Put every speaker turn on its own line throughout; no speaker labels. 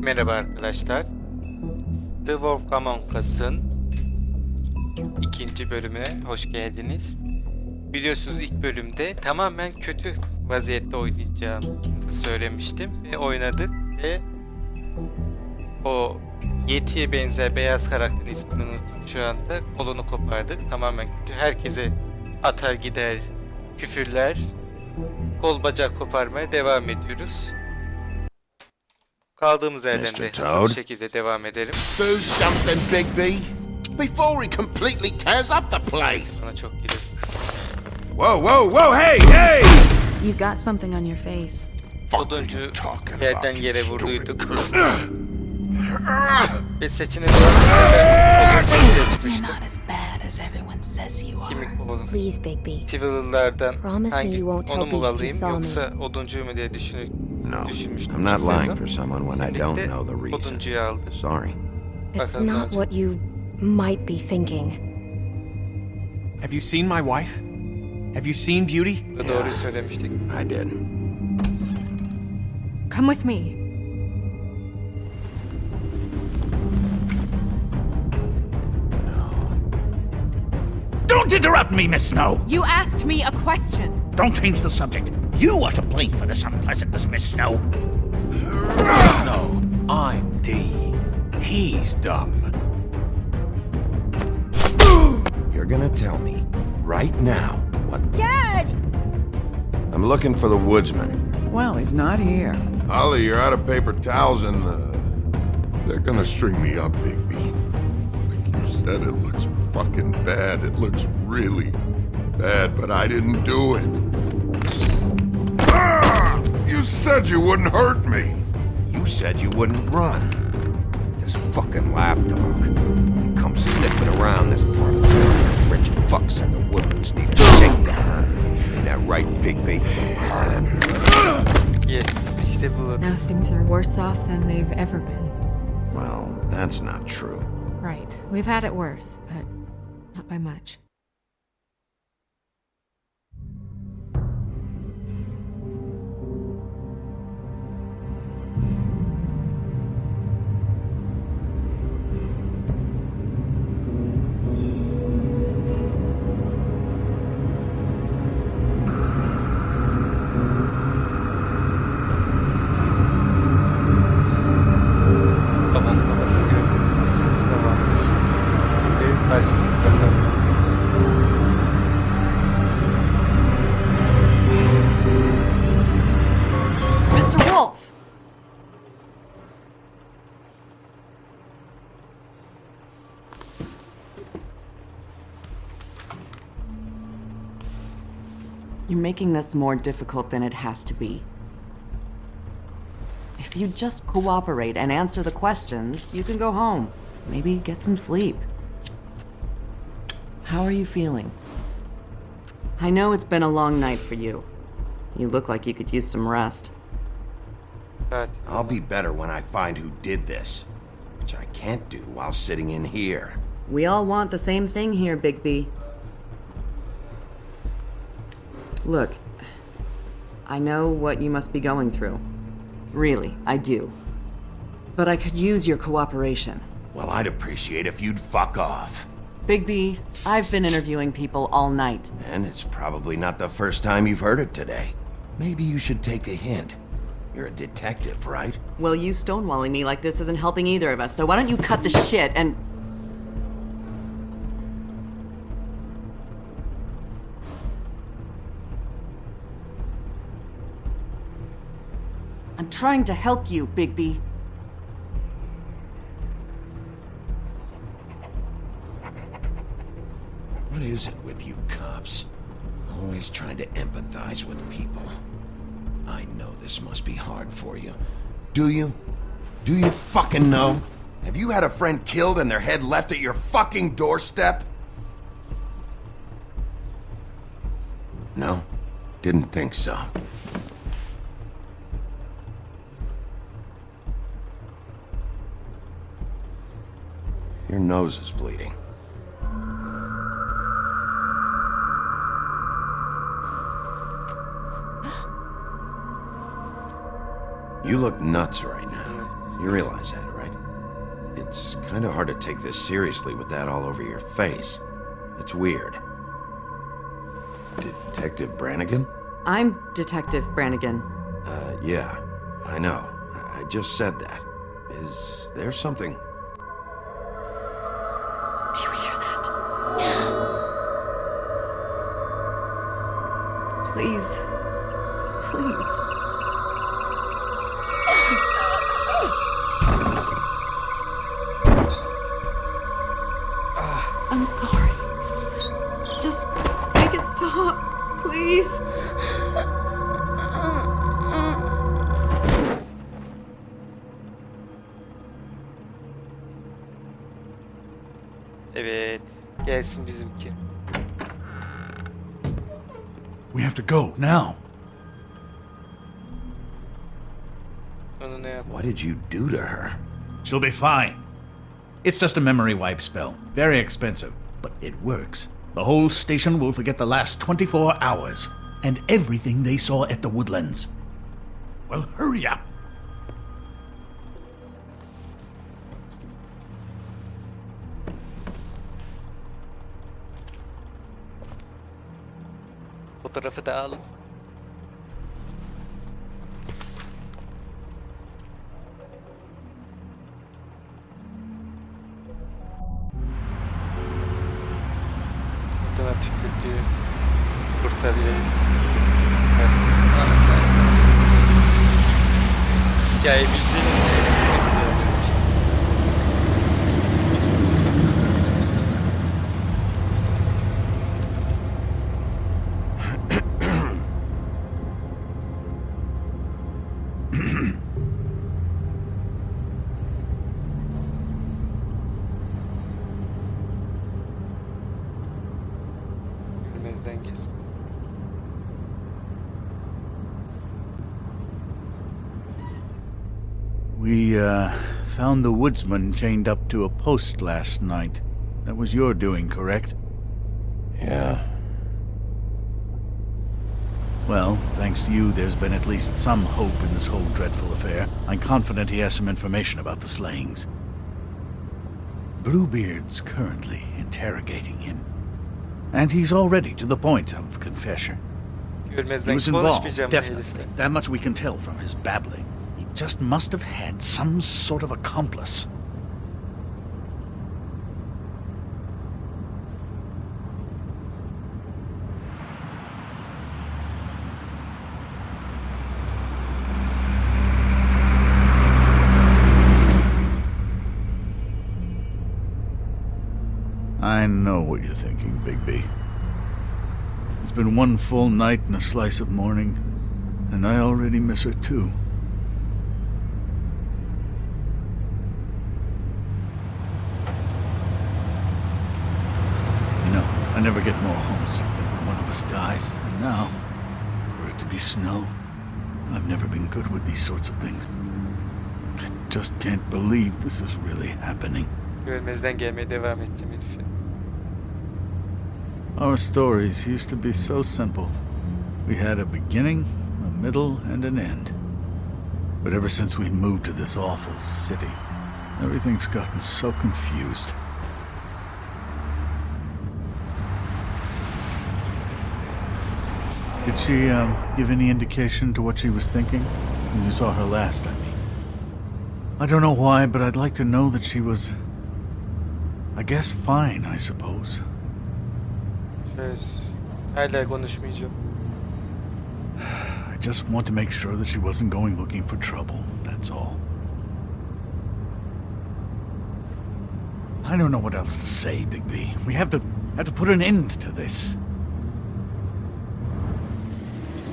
Merhaba arkadaşlar. The Wolf Among Us'ın ikinci bölümüne hoş geldiniz. Biliyorsunuz ilk bölümde tamamen kötü vaziyette oynayacağımı söylemiştim ve oynadık ve o Yeti'ye benzer beyaz karakterin ismini unuttum şu anda. Kolunu kopardık. Tamamen kötü. Herkese atar gider küfürler. Kol bacak koparmaya devam ediyoruz. Kaldığımız yerden de bu şekilde devam edelim.
Do something, Big B, before he completely tears up the place.
Sana çok geliyor kız.
Whoa, whoa, whoa, hey, hey!
You've got something on your face.
Oduncu yerden yere vurduyduk. Ve seçeneği oduncu seçmiştim. Kimi kovalım?
Please, Big B.
Tivil'lardan hangi
won't
onu
tell
mu
Beast
alayım
you saw
yoksa oduncuyu mu diye
No,
düşünmüştüm.
I'm not lying for someone when I don't
Birlikte
know the reason.
oduncuyu aldı.
Sorry.
It's
Bakalım ne
not
olacak.
what you might be thinking.
Have you seen my wife? Have you seen Beauty?
Doğruyu söylemiştik.
I did.
Come with me.
Don't interrupt me, Miss Snow!
You asked me a question.
Don't change the subject. You are to blame for this unpleasantness, Miss Snow.
No, I'm D. He's dumb.
You're gonna tell me right now what...
Dad!
I'm looking for the woodsman.
Well, he's not here.
Ollie, you're out of paper towels and they're gonna string me up, Big B. Like you said, it looks fucking bad. It looks really bad, but I didn't do it. Ah! You said you wouldn't hurt me.
You said you wouldn't run. This fucking lapdog. He comes sniffing around this part of town. Rich fucks in the woods need a shakedown. Ain't that right, Big B?
Yes, işte
Now
buluruz.
things are worse off than they've ever been.
Well, that's not true.
Right. We've had it worse, but not by much.
Babamın kafasını gördüğümüz zamanda şimdi başlıklarına bakıyoruz.
Mr. Wolf! You're making this more difficult than it has to be. If you just cooperate and answer the questions, you can go home. Maybe get some sleep. How are you feeling? I know it's been a long night for you. You look like you could use some rest.
Evet.
I'll be better when I find who did this, which I can't do while sitting in here.
We all want the same thing here, Big B. Look, I know what you must be going through. Really, I do. But I could use your cooperation.
Well, I'd appreciate if you'd fuck off.
Big B, I've been interviewing people all night.
And it's probably not the first time you've heard it today. Maybe you should take a hint. You're a detective, right?
Well, you stonewalling me like this isn't helping either of us, so why don't you cut the shit and... I'm trying to help you, Big B.
What is it with you cops? Always trying to empathize with people. I know this must be hard for you. Do you? Do you fucking know? Have you had a friend killed and their head left at your fucking doorstep? No? Didn't think so. Your nose is bleeding. You look nuts right now. You realize that, right? It's kind of hard to take this seriously with that all over your face. It's weird. Detective Brannigan?
I'm Detective Brannigan.
Yeah, I know. I just said that. Is there something?
Do you hear that? Please. Please. I'm sorry. Just make it stop, please.
Evet. Gelsin bizimki.
We have to go now.
Onu ne yap?
What did you do to her?
She'll be fine. It's just a memory wipe spell. Very expensive, but it works. The whole station will forget the last 24 hours and everything they saw at the Woodlands. Well, hurry up.
Fotoğrafı da al. Fırtına tükürdüğü kurtarıyor. Evet. Hikaye bildiğiniz için size biliyorum işte. Görmezden gel.
We, found the woodsman chained up to a post last night. That was your doing, correct?
Yeah.
Well, thanks to you, there's been at least some hope in this whole dreadful affair. I'm confident he has some information about the slayings. Bluebeard's currently interrogating him. And he's already to the point of confession. He
Görmezden
was involved,
konuşmayacağım bu
definitely.
herifle.
That much we can tell from his babbling. He just must have had some sort of accomplice. I know what you're thinking, Bigby. It's been one full night and a slice of morning, and I already miss her too. You know, I never get more homesick than when one of us dies, and now, for it to be snow, I've never been good with these sorts of things. I just can't believe this is really happening.
Görmezden gelmeye devam edeceğim herife.
Our stories used to be so simple. We had a beginning, a middle, and an end. But ever since we moved to this awful city, everything's gotten so confused. Did she give any indication to what she was thinking? When you saw her last, I mean. I don't know why, but I'd like to know that she was, I guess, fine, I suppose.
Söz. Hala konuşmayacağım.
I just want to make sure that she wasn't going looking for trouble, that's all. I don't know what else to say, Bigby. We have to put an end to this.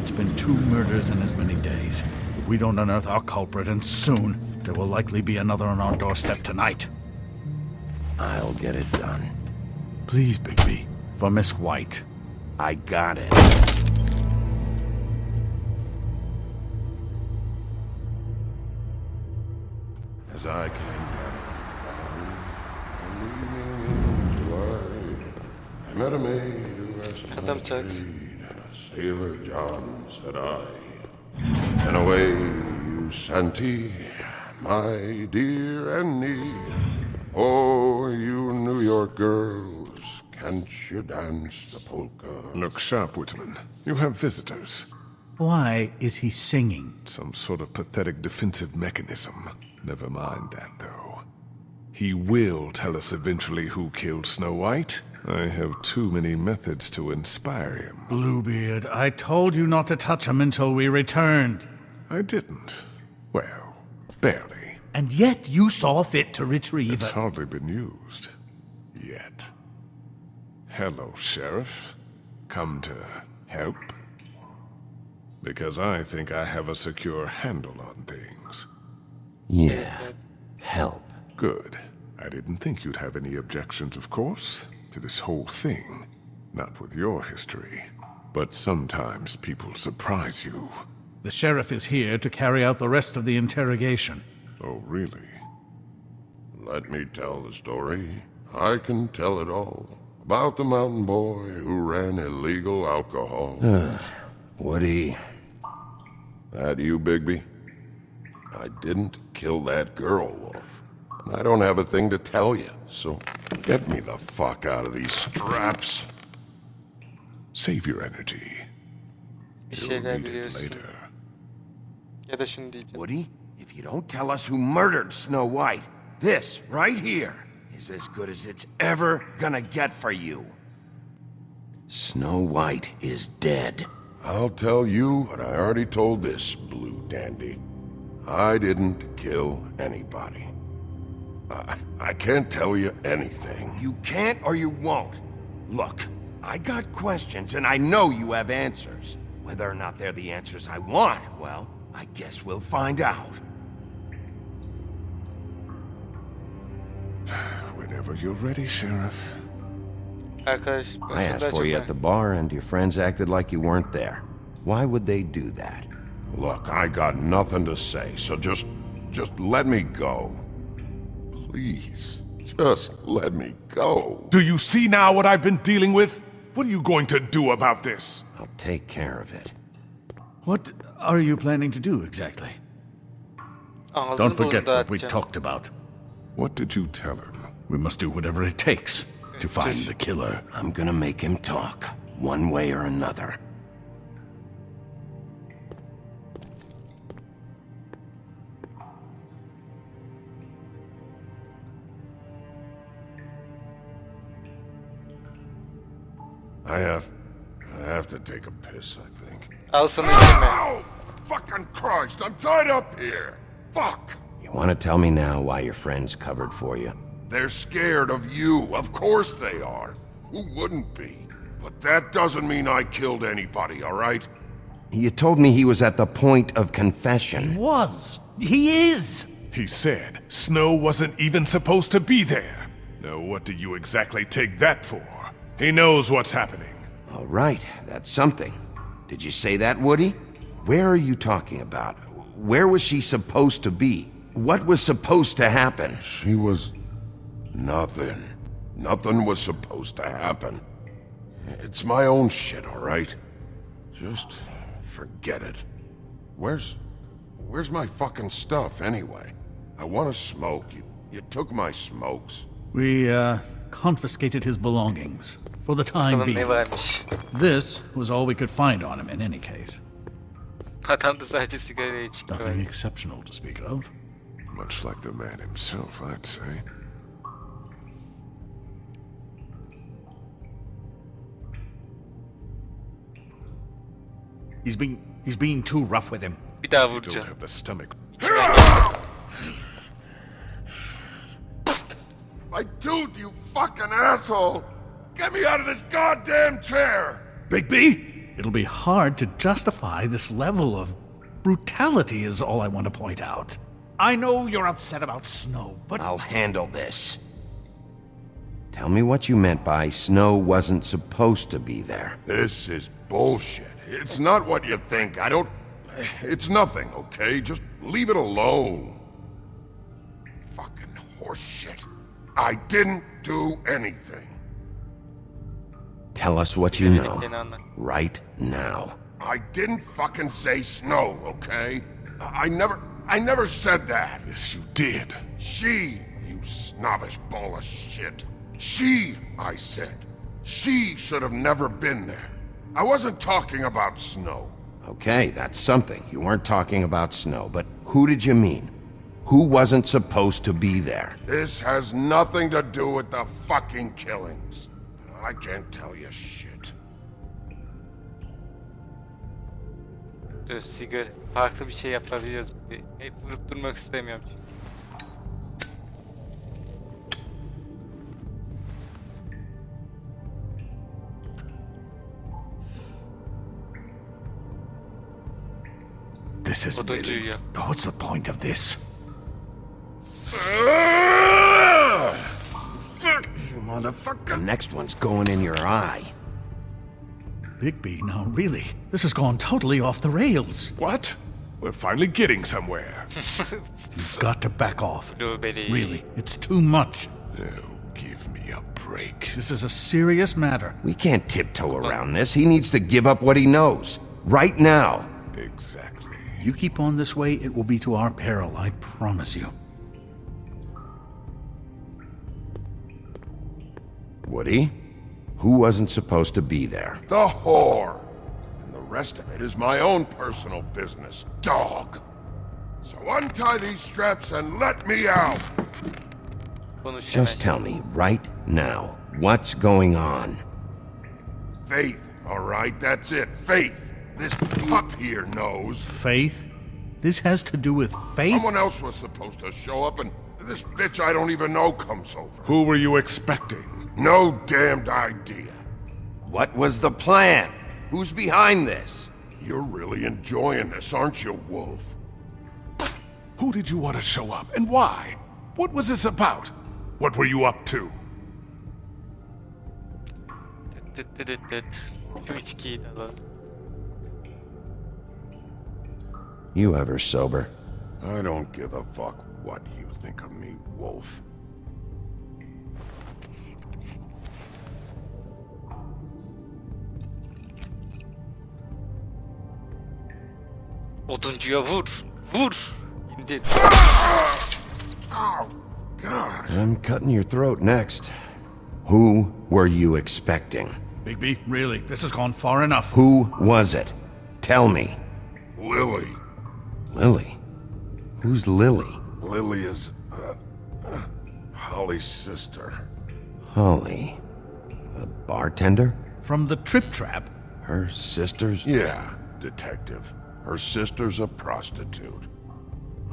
It's been 2 murders in as many days. If we don't unearth our culprit, and soon, there will likely be another on our doorstep tonight.
I'll get it done.
Please, Bigby, for Miss White.
I got it.
As I came down, I'm leaving in July. I met a maid who asked me
Adam
to
Chucks.
read. Sailor John, said I. And away, you Santi, My dear Annie, oh, you New York girls, can't you dance the polka?
Look sharp, Whitman. You have visitors.
Why is he singing?
Some sort of pathetic defensive mechanism. Never mind that, though. He will tell us eventually who killed Snow White. I have too many methods to inspire him.
Bluebeard, I told you not to touch him until we returned.
I didn't. Well, barely.
And yet you saw fit to retrieve
It's
it.
hardly been used. Yet. Hello, Sheriff. Come to help? Because I think I have a secure handle on things.
Yeah. Help.
Good. I didn't think you'd have any objections, of course, to this whole thing. Not with your history. But sometimes people surprise you.
The sheriff is here to carry out the rest of the interrogation.
Oh, really?
Let me tell the story. I can tell it all. About the mountain boy who ran illegal alcohol.
Woody.
That you, Bigby? I didn't kill that girl, Wolf. And I don't have a thing to tell you, so get me the fuck out of these straps.
Save your energy.
Bir
You'll
şeyler
need it
biliyorsun.
later.
Ya da şunu diyeceğim.
Woody, if you don't tell us who murdered Snow White, this right here is as good as it's ever gonna get for you. Snow White is dead.
I'll tell you what I already told this blue dandy. I didn't kill anybody. I can't tell you anything.
You can't or you won't. Look, I got questions and I know you have answers. Whether or not they're the answers I want, well, I guess we'll find out.
Whenever you're ready, Sheriff.
Arkadaş
I
şunu da
asked
çok
for you at the bar and your friends acted like you weren't there. Why would they do that?
Look, I got nothing to say, so just let me go. Please, just let me go.
Do you see now what I've been dealing with? What are you going to do about this?
I'll take care of it.
What are you planning to do exactly?
ağzını
Don't forget
burnunu
what we
dağıtacağım.
talked about.
What did you tell him?
We must do whatever it takes to find the killer.
I'm gonna make him talk, one way or another.
I have to take a piss, I think.
Al sana izin
Ow! Fucking Christ, I'm tied up here. Fuck!
You wanna tell me now why your friends covered for you?
They're scared of you. Of course they are. Who wouldn't be? But that doesn't mean I killed anybody, all right?
You told me he was at the point of confession.
He is!
He said Snow wasn't even supposed to be there. Now what do you exactly take that for? He knows what's happening.
All right, that's something. Did you say that, Woody? Where are you talking about? Where was she supposed to be? What was supposed to happen?
She was... nothing. Nothing was supposed to happen. It's my own shit, all right? Just forget it. Where's my fucking stuff, anyway? I want to smoke. You took my smokes.
We, confiscated his belongings. For the time
bakalım ne
being.
varmış.
This was all we could find on him in any case.
Adam da sadece sigara içti.
Nothing exceptional to speak of.
Much like the man himself, I'd say.
He's being too rough with him.
Bir daha
You don't
vuracağım.
have the stomach.
I told you, fucking asshole! Get me out of this goddamn chair!
Bigby, it'll be hard to justify this level of brutality is all I want to point out. I know you're upset about Snow, but
I'll handle this. Tell me what you meant by Snow wasn't supposed to be there.
This is bullshit. It's not what you think. I don't... It's nothing, okay? Just leave it alone. Fucking horseshit. I didn't do anything.
Tell us what you know.
Dediklerini anlat.
Right now.
I didn't fucking say Snow, okay? I never... I never said that.
Yes, you did.
She, you snobbish ball of shit. She, I said. She should have never been there. I wasn't talking about Snow.
Okay, that's something. You weren't talking about Snow, but who did you mean? Who wasn't supposed to be there?
This has nothing to do with the fucking killings. I can't tell you shit.
Dur sigara. Farklı bir şey yapabiliyoruz. Hep vurup durmak istemiyorum çünkü.
This is
Oduncuyu
really...
yap.
What's the point of this?
Fuck you, motherfucker.
The next one's going in your eye.
Bigby, now really, this has gone totally off the rails.
What? We're finally getting somewhere.
You've got to back off.
Blueberry.
Really, it's too much.
Oh, give me a break.
This is a serious matter.
We can't tiptoe around this. He needs to give up what he knows. Right now.
Exactly.
You keep on this way, it will be to our peril, I promise you.
Woody? Who wasn't supposed to be there?
The whore. And the rest of it is my own personal business, dog. So untie these straps and let me out.
Konuş
Just
hemen.
tell me, right now, what's going on?
Faith, all right? That's it. Faith. This pup here knows.
Faith? This has to do with faith?
Someone else was supposed to show up, and this bitch I don't even know comes over.
Who were you expecting?
No damned idea.
What was the plan? Who's behind this?
You're really enjoying this, aren't you, Wolf?
Who did you want to show up, and why? What was this about? What were you up to?
Şu içkiyi de alalım.
You ever sober?
I don't give a fuck what you think of me, Wolf.
Oduncuya vur. Vur. İndir.
Oh, God.
I'm cutting your throat next. Who were you expecting?
Bigby, really, this has gone far enough.
Who was it? Tell me.
Lily.
Lily? Who's Lily?
Lily is, Holly's sister.
Holly. The bartender?
From the Trip Trap?
Her sister's?
Yeah, detective. Her sister's a prostitute.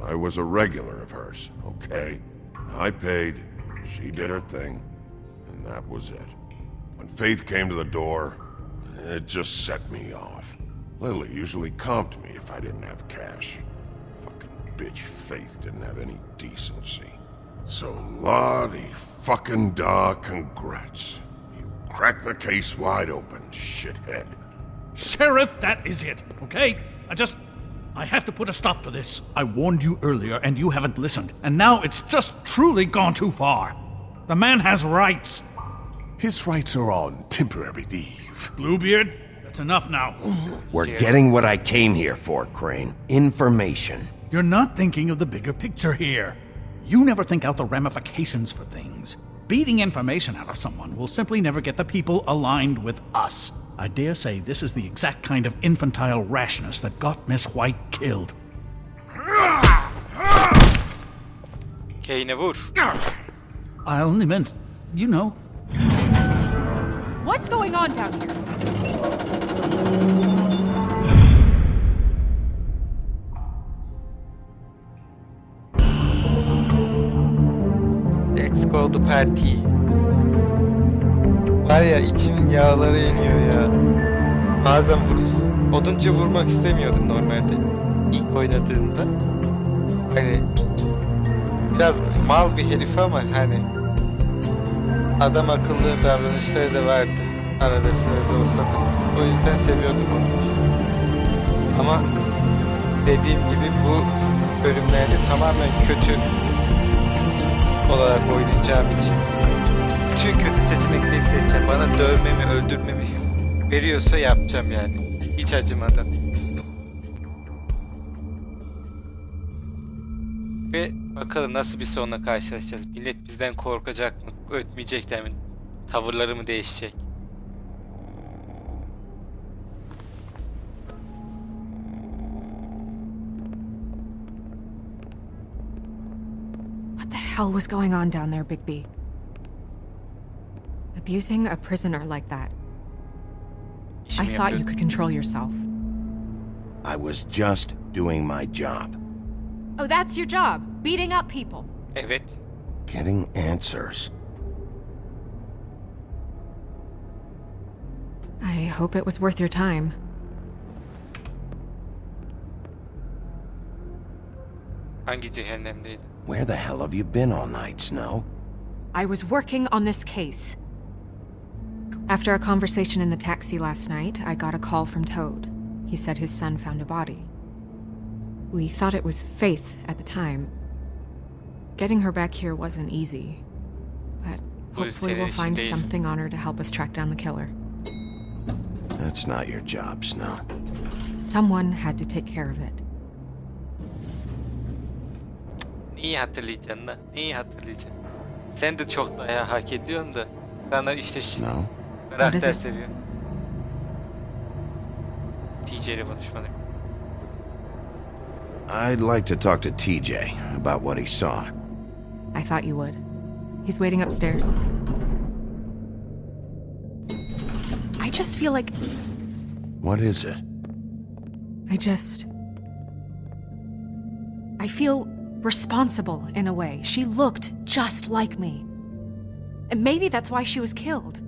I was a regular of hers, okay? I paid, she did her thing, and that was it. When Faith came to the door, it just set me off. Lily usually comped me if I didn't have cash. Fucking bitch Faith didn't have any decency. So Lottie fucking da congrats. You cracked the case wide open, shithead.
Sheriff, that is it, okay? I have to put a stop to this. I warned you earlier and you haven't listened, and now it's just truly gone too far. The man has rights.
His rights are on temporary leave.
Bluebeard, that's enough now.
We're getting what I came here for, Crane. Information.
You're not thinking of the bigger picture here. You never think out the ramifications for things. Beating information out of someone will simply never get the people aligned with us. I dare say this is the exact kind of infantile rashness that got Miss White killed.
Kane'e vur.
I only meant, you know.
What's going on down here?
Let's go to party. Var ya içimin yağları iniyor ya. Bazen oduncu vurmak istemiyordum normalde. İlk oynadığımda. Hani biraz mal bir herif ama hani adam akıllı davranışları da vardı. Arada sırada olsa da. O yüzden seviyordum oduncu. Ama dediğim gibi bu bölümlerde tamamen kötü olarak oynayacağım için bütün kötü seçenekleri seçeceğim. Bana dövmemi, öldürmemi veriyorsa yapacağım yani. Hiç acımadan. Ve bakalım nasıl bir sonla karşılaşacağız. Millet bizden korkacak mı? Ötmeyecekler mi? Tavırları mı değişecek?
What the hell was going on down there, Big B? Abusing a prisoner like that. I
İşimi
thought you
yapıyorum.
could control yourself.
I was just doing my job.
Oh, that's your job, beating up people.
Evet.
Getting answers.
I hope it was worth your time.
Hangi cehennemdeydi?
Where the hell have you been all night, Snow?
I was working on this case. After a conversation in the taxi last night, I got a call from Toad. He said his son found a body. We thought it was Faith at the time. Getting her back here wasn't easy, but hopefully we'll find something on her to help us track down the killer.
That's not your job, Snow.
Someone had to take care of it.
Neyi hatırlayacaksın lan? Neyi hatırlayacaksın? Sen de çok dayağı hak ediyorsun da sana işte
Snow?
karakter
What is it?
seviyorum. TJ ile konuşmadım.
I'd like to talk to TJ about what he saw.
I thought you would. He's waiting upstairs. I just feel like
What is it?
I feel responsible in a way. She looked just like me. And maybe that's why she was killed.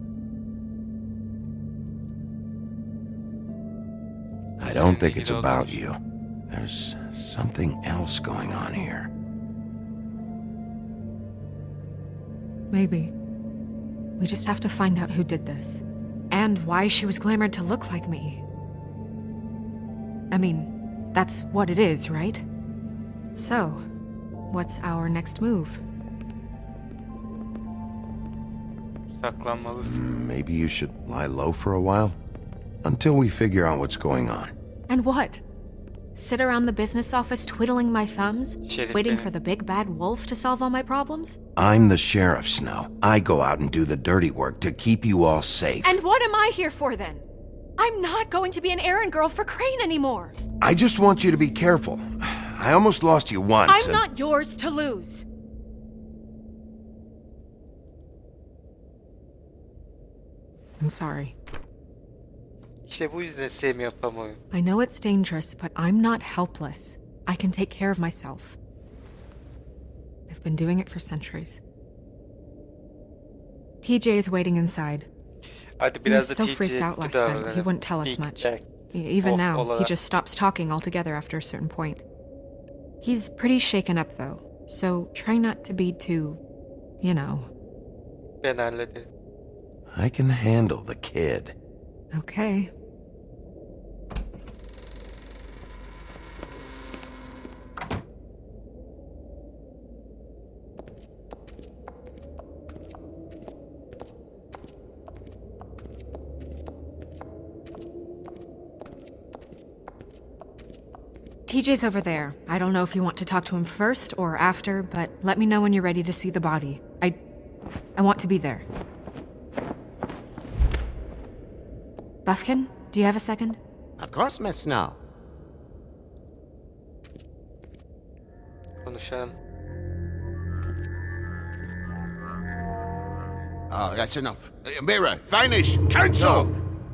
I don't think it's about you. There's something else going on here.
Maybe. We just have to find out who did this. And why she was glamored to look like me. I mean, that's what it is, right? So, what's our next move?
Saklanmalısın.
Maybe you should lie low for a while? Until we figure out what's going on.
And what? Sit around the business office twiddling my thumbs,
Şerif
waiting
benim.
for the big bad wolf to solve all my problems?
I'm the sheriff, Snow. I go out and do the dirty work to keep you all safe.
And what am I here for then? I'm not going to be an errand girl for Crane anymore.
I just want you to be careful. I almost lost you once.
I'm
and-
not yours to lose.
I'm sorry.
İşte bu yüzden sevmiyorum pamuğu.
I know it's dangerous, but I'm not helpless. I can take care of myself. I've been doing it for centuries. TJ is waiting inside.
Hadi
He
biraz
was
da
so freaked out last night, he wouldn't tell us much. Even now, he just stops talking altogether after a certain point. He's pretty shaken up, though, so try not to be too, you know.
Ben hallederim.
I can handle the kid.
Okay. TJ's over there. I don't know if you want to talk to him first or after, but let me know when you're ready to see the body. I want to be there. Buffkin, do you have a second?
Of course, Miss Snow.
Konuşalım.
Oh, that's enough. Mira, vanish! Cancel!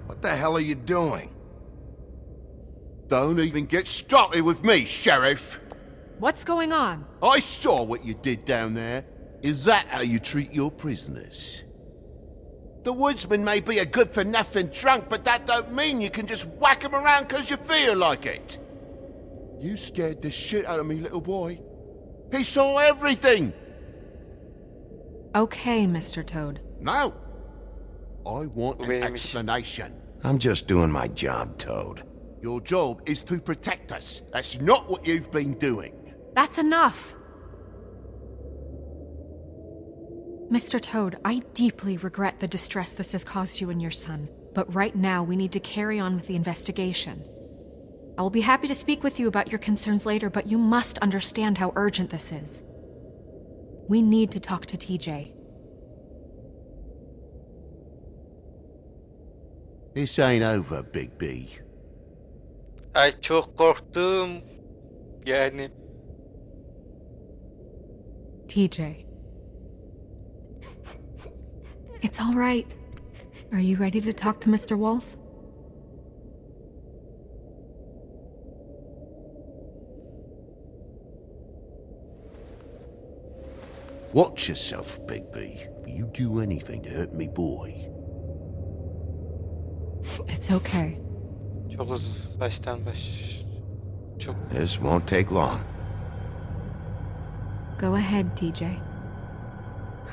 What the hell are you doing?
Don't even get started with me, Sheriff.
What's going on?
I saw what you did down there. Is that how you treat your prisoners? The woodsman may be a good-for-nothing drunk, but that don't mean you can just whack him around because you feel like it. You scared the shit out of me, little boy. He saw everything.
Okay, Mr. Toad.
No. I want an
Wait,
explanation.
I'm just doing my job, Toad.
Your job is to protect us. That's not what you've been doing.
That's enough.
Mr. Toad, I deeply regret the distress this has caused you and your son, but right now we need to carry on with the investigation. I will be happy to speak with you about your concerns later, but you must understand how urgent this is. We need to talk to TJ.
This ain't over, Big B.
Ay çok korktum. Yani
TJ. It's all right. Are you ready to talk to Mr. Wolf?
Watch yourself, Big B. If you do anything to hurt me boy.
It's okay.
çok uzun. Baştan baş. Çok.
This won't take long.
Go ahead, TJ.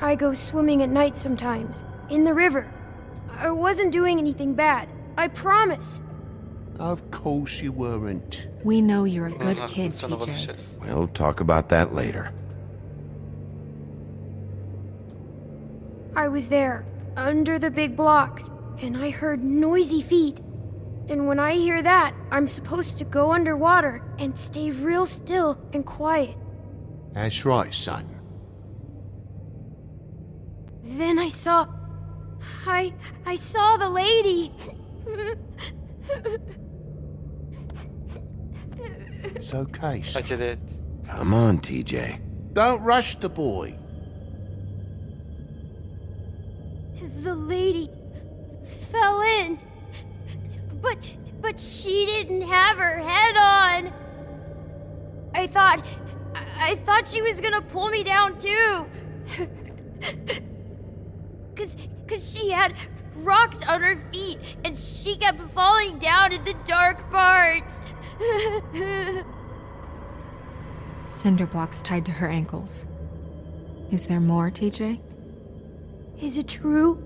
I go swimming at night sometimes, in the river. I wasn't doing anything bad. I promise.
Of course you weren't.
We know you're a good
Aha,
kid,
sonra
TJ.
konuşacağız.
We'll talk about that later.
I was there, under the big blocks, and I heard noisy feet. And when I hear that, I'm supposed to go underwater and stay real still and quiet.
That's right, son.
Then I saw the lady.
It's okay, son.
Acele et.
Come on, TJ. Don't rush the boy.
The lady fell in. But she didn't have her head on. I thought she was gonna pull me down too. Cause she had rocks on her feet and she kept falling down in the dark parts.
Cinder blocks tied to her ankles. Is there more, TJ?
Is it true?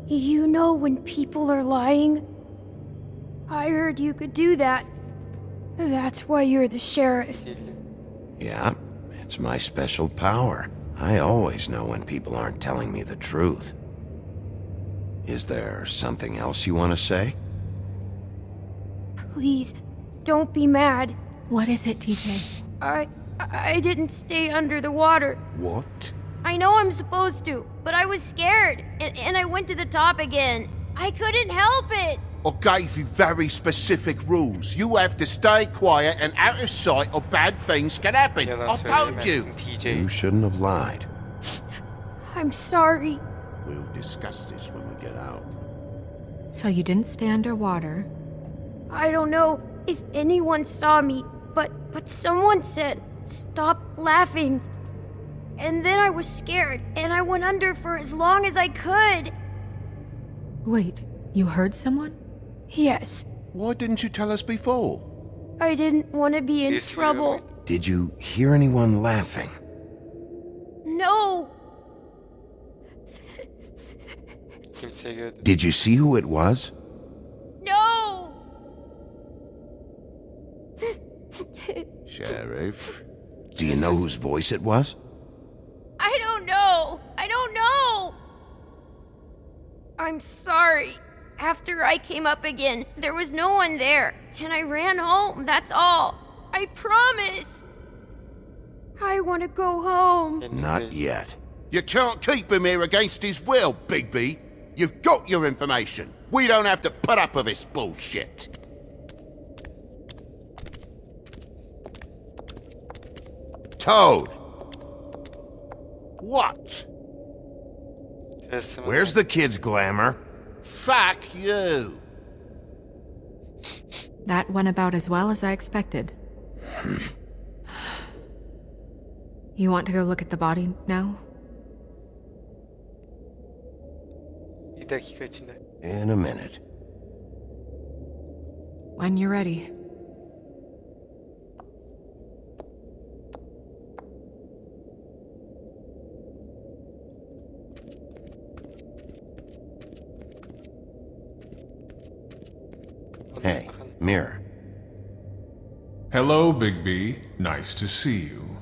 You know when people are lying? I heard you could do that. That's why you're the sheriff.
Yeah, it's my special power. I always know when people aren't telling me the truth. Is there something else you want to say?
Please, don't be mad.
What is it, TJ?
I didn't stay under the water.
What?
I know I'm supposed to, but I was scared, and I went to the top again. I couldn't help it.
I gave you very specific rules. You have to stay quiet and out of sight or bad things can happen.
Yalan
I told you.
söyleyemezsin TJ.
You shouldn't have lied.
I'm sorry.
We'll discuss this when we get out.
So you didn't stay underwater.
I don't know if anyone saw me, but someone said, "Stop laughing." And then I was scared, and I went under for as long as I could.
Wait, you heard someone?
Yes,
Why didn't you tell us before?
I didn't want to be in
Yes,
trouble.
Did you hear anyone laughing?
No,
Kimseyi gördüm.
Did you see who it was?
no.
Sheriff. Do you know whose voice it was?
I don't know. I don't know. I'm sorry. After I came up again, there was no one there, and I ran home, that's all. I promise. I want to go home.
Henüz
Not
değil.
yet. You can't keep him here against his will, Big B. You've got your information. We don't have to put up with this bullshit. Toad. What?
Teslim
Where's the kid's glamour? Fuck you.
That went about as well as I expected. You want to go look at the body now?
Bir dakika içinde.
In a minute.
When you're ready.
Hey, mirror.
Hello, Big B. Nice to see you.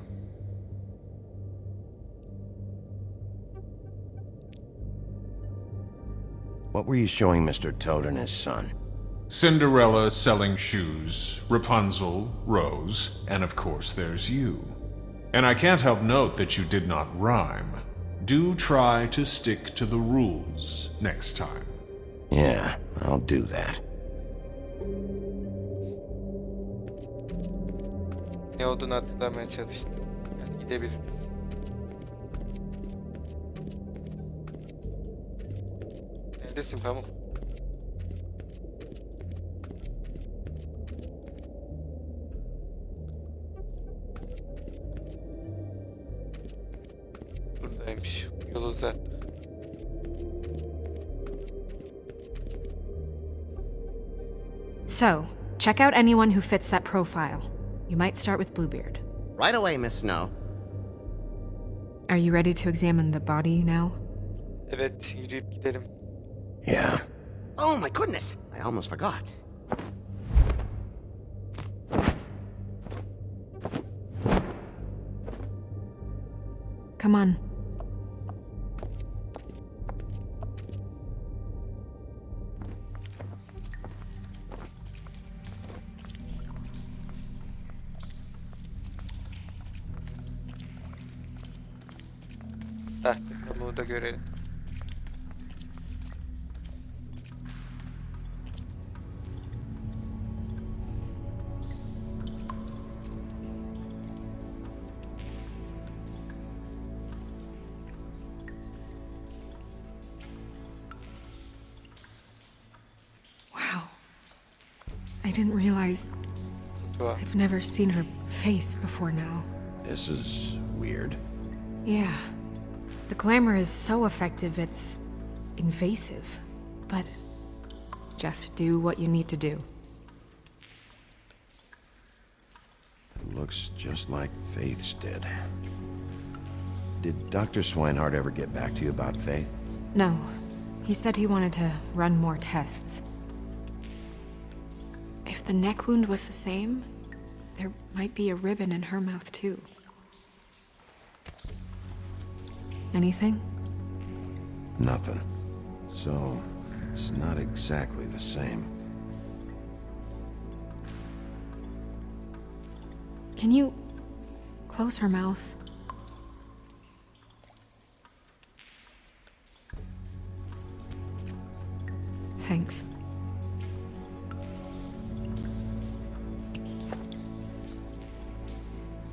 What were you showing Mr. Toad and his son?
Cinderella selling shoes, Rapunzel, Rose, and of course there's you. And I can't help note that you did not rhyme. Do try to stick to the rules next time.
Yeah, I'll do that.
Ne olduğunu hatırlamaya çalıştım. Yani gidebiliriz. Neredesin Pamuk? Buradaymış. Yolu uzat.
So, check out anyone who fits that profile. You might start with Bluebeard.
Right away, Miss Snow.
Are you ready to examine the body now?
Evet, yürüyüp gidelim.
Yeah.
Oh my goodness, I almost forgot.
Come on.
Tahta pamuğu da görelim.
Wow. I didn't realize
Tuhaf.
I've never seen her face before now.
This is weird.
Yeah. The glamour is so effective, it's invasive. But just do what you need to do.
It looks just like Faith's did. Did Dr. Swinehart ever get back to you about Faith?
No. He said he wanted to run more tests. If the neck wound was the same, there might be a ribbon in her mouth too. Anything?
Nothing. So, it's not exactly the same.
Can you close her mouth? Thanks.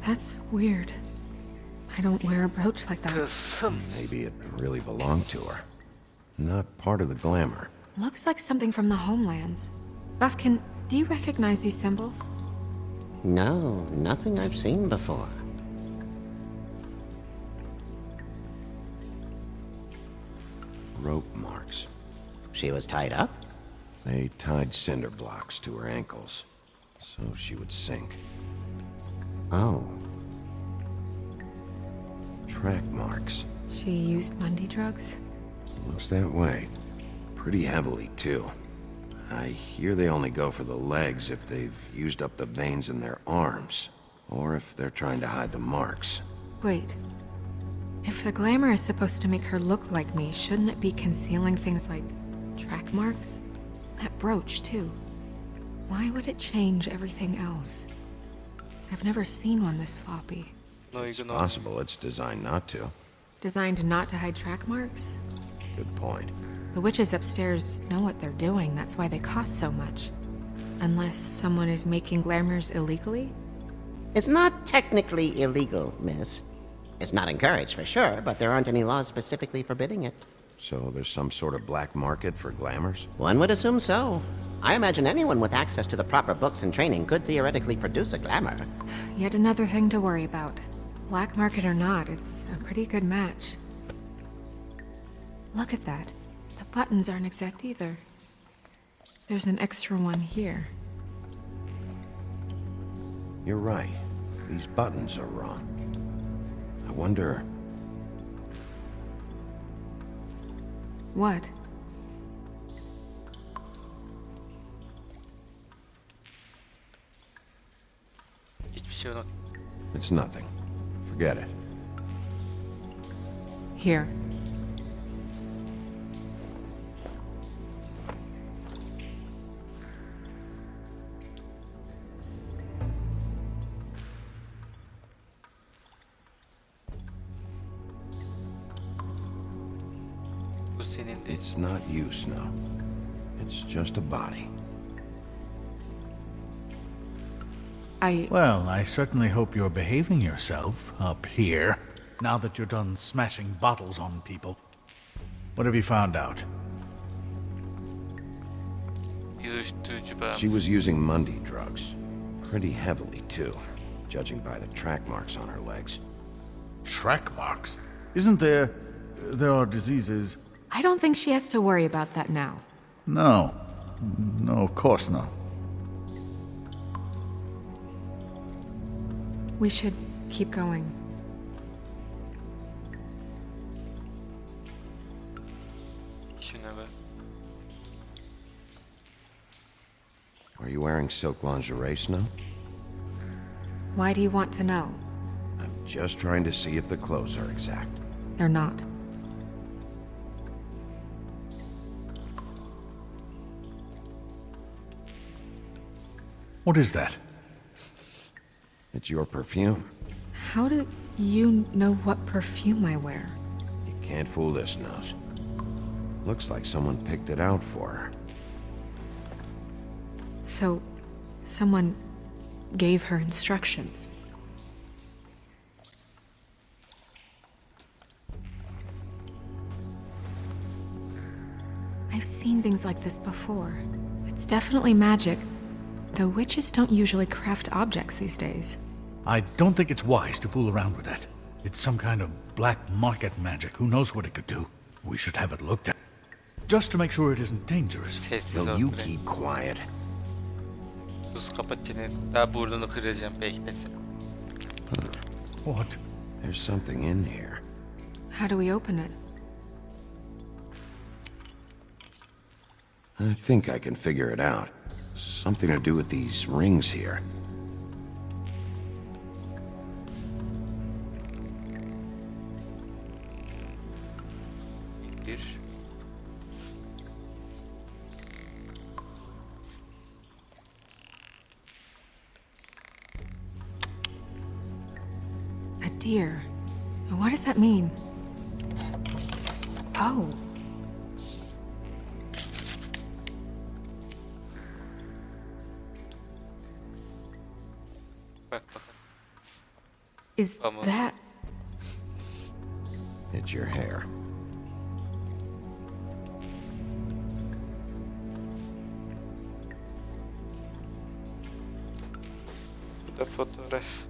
That's weird. I don't wear a brooch like that.
Kızım.
Maybe it really belonged to her. Not part of the glamour.
Looks like something from the homelands. Buffkin, do you recognize these symbols?
No, nothing I've seen before.
Rope marks.
She was tied up?
They tied cinder blocks to her ankles, so she would sink.
Oh.
Track marks.
She used Mundy drugs?
Looks that way. Pretty heavily, too. I hear they only go for the legs if they've used up the veins in their arms, or if they're trying to hide the marks.
Wait. If the glamour is supposed to make her look like me, shouldn't it be concealing things like track marks? That brooch, too. Why would it change everything else? I've never seen one this sloppy.
It's possible it's designed not to.
Designed not to hide track marks?
Good point.
The witches upstairs know what they're doing, that's why they cost so much. Unless someone is making glamours illegally?
It's not technically illegal, miss. It's not encouraged for sure, but there aren't any laws specifically forbidding it.
So there's some sort of black market for glamours?
One would assume so. I imagine anyone with access to the proper books and training could theoretically produce a glamour.
Yet another thing to worry about. Black market or not, it's a pretty good match. Look at that. The buttons aren't exact either. There's an extra one here.
You're right. These buttons are wrong. I wonder...
What?
Hiçbir şey unutmadım.
It's nothing. Forget it.
Here.
Bu senin değil.
It's not you, Snow. It's just a body.
Well, I certainly hope you're behaving yourself up here, now that you're done smashing bottles on people. What have you found out?
Uyuşturucu
She
bağımlısı.
was using Mundy drugs. Pretty heavily, too, judging by the track marks on her legs.
Track marks? Isn't there... there are diseases...
I don't think she has to worry about that now.
No. No, of course not.
We should keep going.
Şuna bak.
Are you wearing silk lingerie, Snow?
Why do you want to know?
I'm just trying to see if the clothes are exact.
They're not.
What is that?
It's your perfume.
How do you know what perfume I wear?
You can't fool this nose. Looks like someone picked it out for her.
So, someone gave her instructions. I've seen things like this before. It's definitely magic, though witches don't usually craft objects these days.
I don't think it's wise to fool around with that. It's some kind of black market magic. Who knows what it could do? We should have it looked at. Just to make sure it isn't dangerous.
Sessiz
Will
ol
you
bre.
keep quiet?
Sus kapat çeneni. Daha burnunu kıracağım beklesin.
What?
There's something in here.
How do we open it?
I think I can figure it out. Something to do with these rings here.
Bir.
A deer. What does that mean? Oh.
Bak bak.
Is
Vamos.
that...
It's your hair.
Bu da fotoğraf.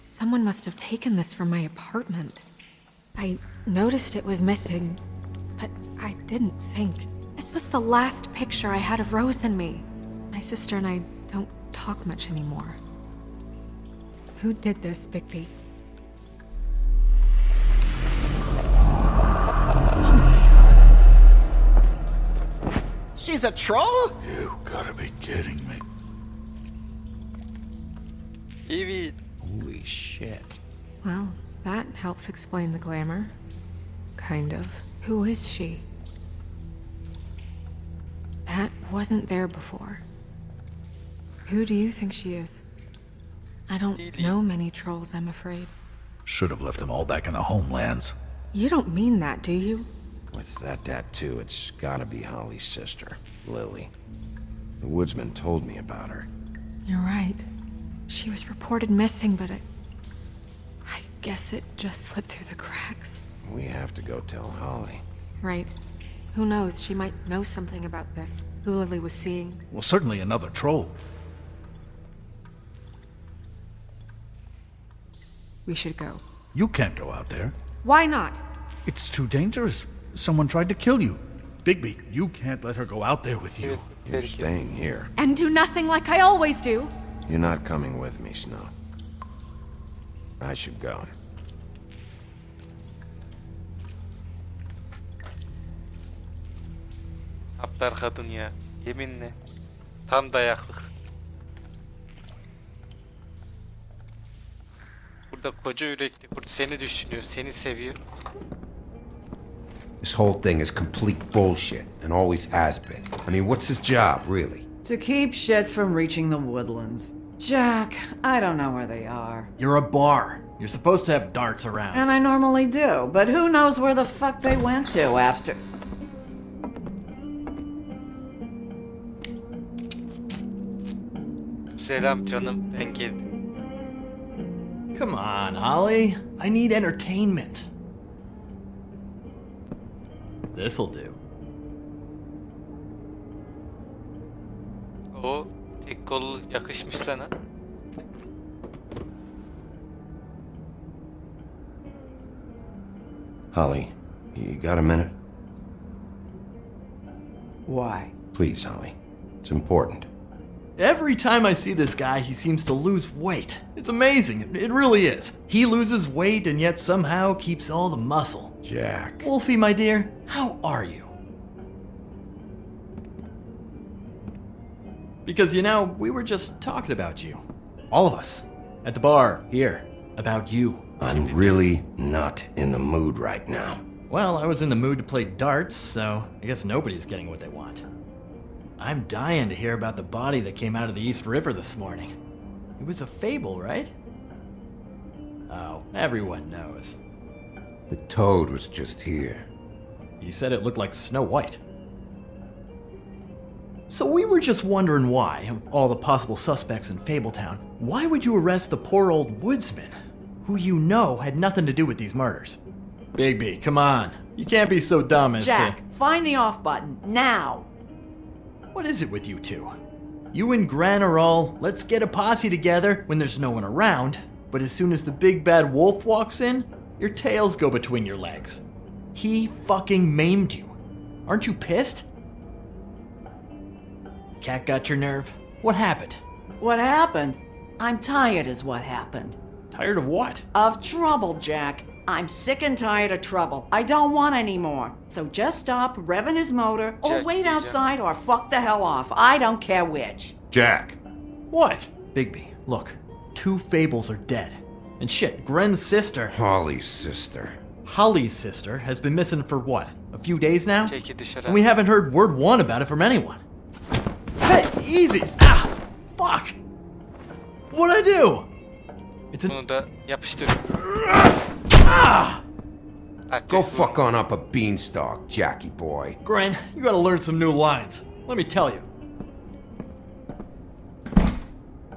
Someone must have taken this from my apartment. I noticed it was missing, but I didn't think. This was the last picture I had of Rose and me. My sister and I don't talk much anymore. Who did this, Bigby?
She's a troll?
You gotta be kidding me.
Evet.
Holy shit.
Well, that helps explain the glamour. Kind of. Who is she? That wasn't there before. Who do you think she is? I don't know many trolls, I'm afraid.
Should have left them all back in the homelands.
You don't mean that, do you?
With that tattoo, it's gotta be Holly's sister, Lily. The woodsman told me about her.
You're right. She was reported missing, but I guess it just slipped through the cracks.
We have to go tell Holly.
Right. Who knows, she might know something about this. Who Lily was seeing.
Well, certainly another troll.
We should go.
You can't go out there.
Why not?
It's too dangerous. Someone tried to kill you. Bigby, you can't let her go out there with you.
You're staying here.
And do nothing like I always do.
You're not coming with me, Snow. I should go.
Aptal kadın ya. Yeminle. Tam dayaklık. Burada koca yürekli kurt seni düşünüyor, seni seviyor.
This whole thing is complete bullshit, and always has been. I mean, what's his job, really?
To keep shit from reaching the woodlands. Jack, I don't know where they are.
You're a bar. You're supposed to have darts around.
And I normally do, but who knows where the fuck they went to after...
Selam canım, ben geldim.
Come on, Holly. I need entertainment. This'll do.
O tek kolu yakışmış sana.
Holly, you got a minute?
Why?
Please, Holly. It's important.
Every time I see this guy, he seems to lose weight. It's amazing. It really is. He loses weight and yet somehow keeps all the muscle.
Jack.
Wolfie, my dear, how are you? Because, you know, we were just talking about you. All of us. At the bar, here. About you.
I'm really not in the mood right now.
Well, I was in the mood to play darts, so I guess nobody's getting what they want. I'm dying to hear about the body that came out of the East River this morning. It was a fable, right? Oh, everyone knows.
The toad was just here.
He said it looked like Snow White. So we were just wondering why, of all the possible suspects in Fabletown, why would you arrest the poor old woodsman, who you know had nothing to do with these murders? Bigby, come on. You can't be so dumb as
Jack,
to...
find the off button, now!
What is it with you two? You and Gran are all, let's get a posse together when there's no one around, but as soon as the big bad wolf walks in, your tails go between your legs. He fucking maimed you. Aren't you pissed? Cat got your nerve? What happened?
What happened? I'm tired is what happened.
Tired of what?
Of trouble, Jack. I'm sick and tired of trouble. I don't want any more. So just stop revving his motor, or
Jack,
wait
Jack.
outside, or fuck the hell off. I don't care which.
Jack.
What? Bigby, look. 2 fables are dead. And shit, Gren's sister,
Holly's sister.
Holly's sister, has been missing for what? A few days now?
Çeki dışarı.
And we haven't heard word one about it from anyone. Hey, easy! Ah! Fuck! What'd I do? It's an...
Bunu da yapıştır.
Ah!
Go fuck on up a beanstalk, Jackie boy.
Gren, you gotta learn some new lines. Let me tell you.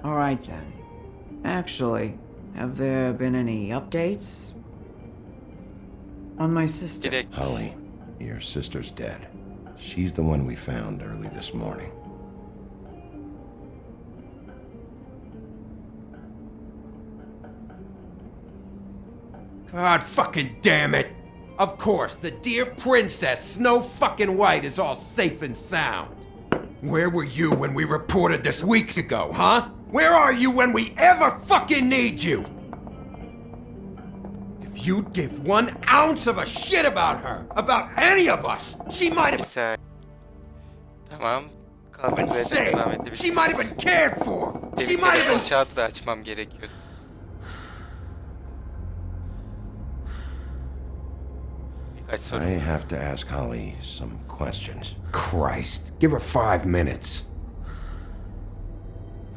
All right then. Actually, have there been any updates? On my sister?
Direkt.
Holly, your sister's dead. She's the one we found early this morning.
God fucking damn it! Of course, the dear princess, Snow fucking White, is all safe and sound. Where were you when we reported this weeks ago, huh? Where are you when we ever fucking need you? If you'd give 1 ounce of a shit about her, about any of us, she might
Bir
have
saniye. Tamam.
been
Kaldık ve
saved.
devam edebiliriz.
She might have been cared for. She
Benim
might have
telefon
been...
çağrı da açmam gerekiyordu. Birkaç soru.
I have to ask Holly some questions.
Christ, give her 5 minutes.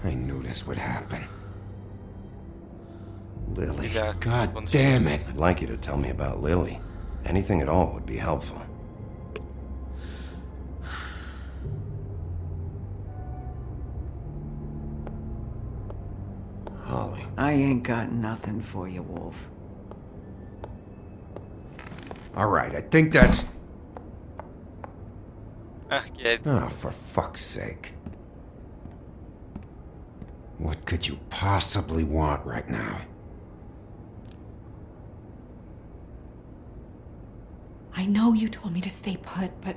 I knew this would happen. Lily,
Bir daha
god
konuşuruz.
damn it.
I'd like you to tell me about Lily. Anything at all would be helpful. Holly.
I ain't got nothing for you, Wolf.
All right, I think that's...
Hah geldi.
Oh, for fuck's sake. What could you possibly want right now?
I know you told me to stay put, but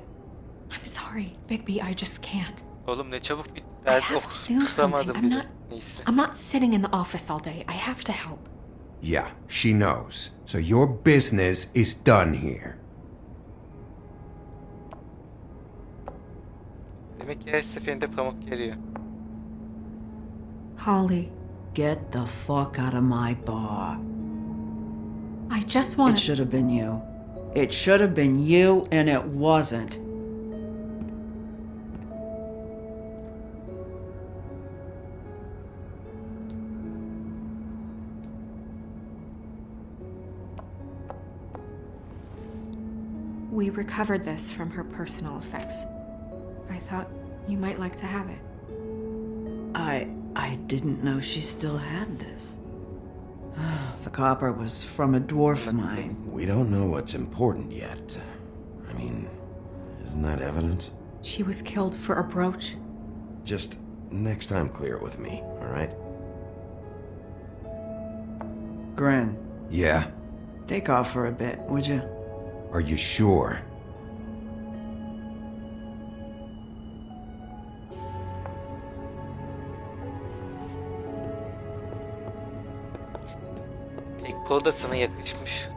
I'm sorry, Bigby, I just can't.
Oğlum ne çabuk bitti.
I
Oh,
have to do something.
tutamadım
I'm
bile.
not
Neyse.
I'm not sitting in the office all day. I have to help.
Yeah, she knows. So your business is done here.
Demek ki her seferinde pamuk geliyor.
Holly,
Get the fuck out of my bar.
I just
It
want
should have been you. It should have been you, and it wasn't.
We recovered this from her personal effects. I thought you might like to have it.
I didn't know she still had this. The copper was from a dwarf of mine.
We don't know what's important yet. I mean, isn't that evidence?
She was killed for a brooch.
Just next time clear it with me, all right?
Gren,
Yeah?
take off for a bit, would you?
Are you sure?
İlk kol da sana yakışmış.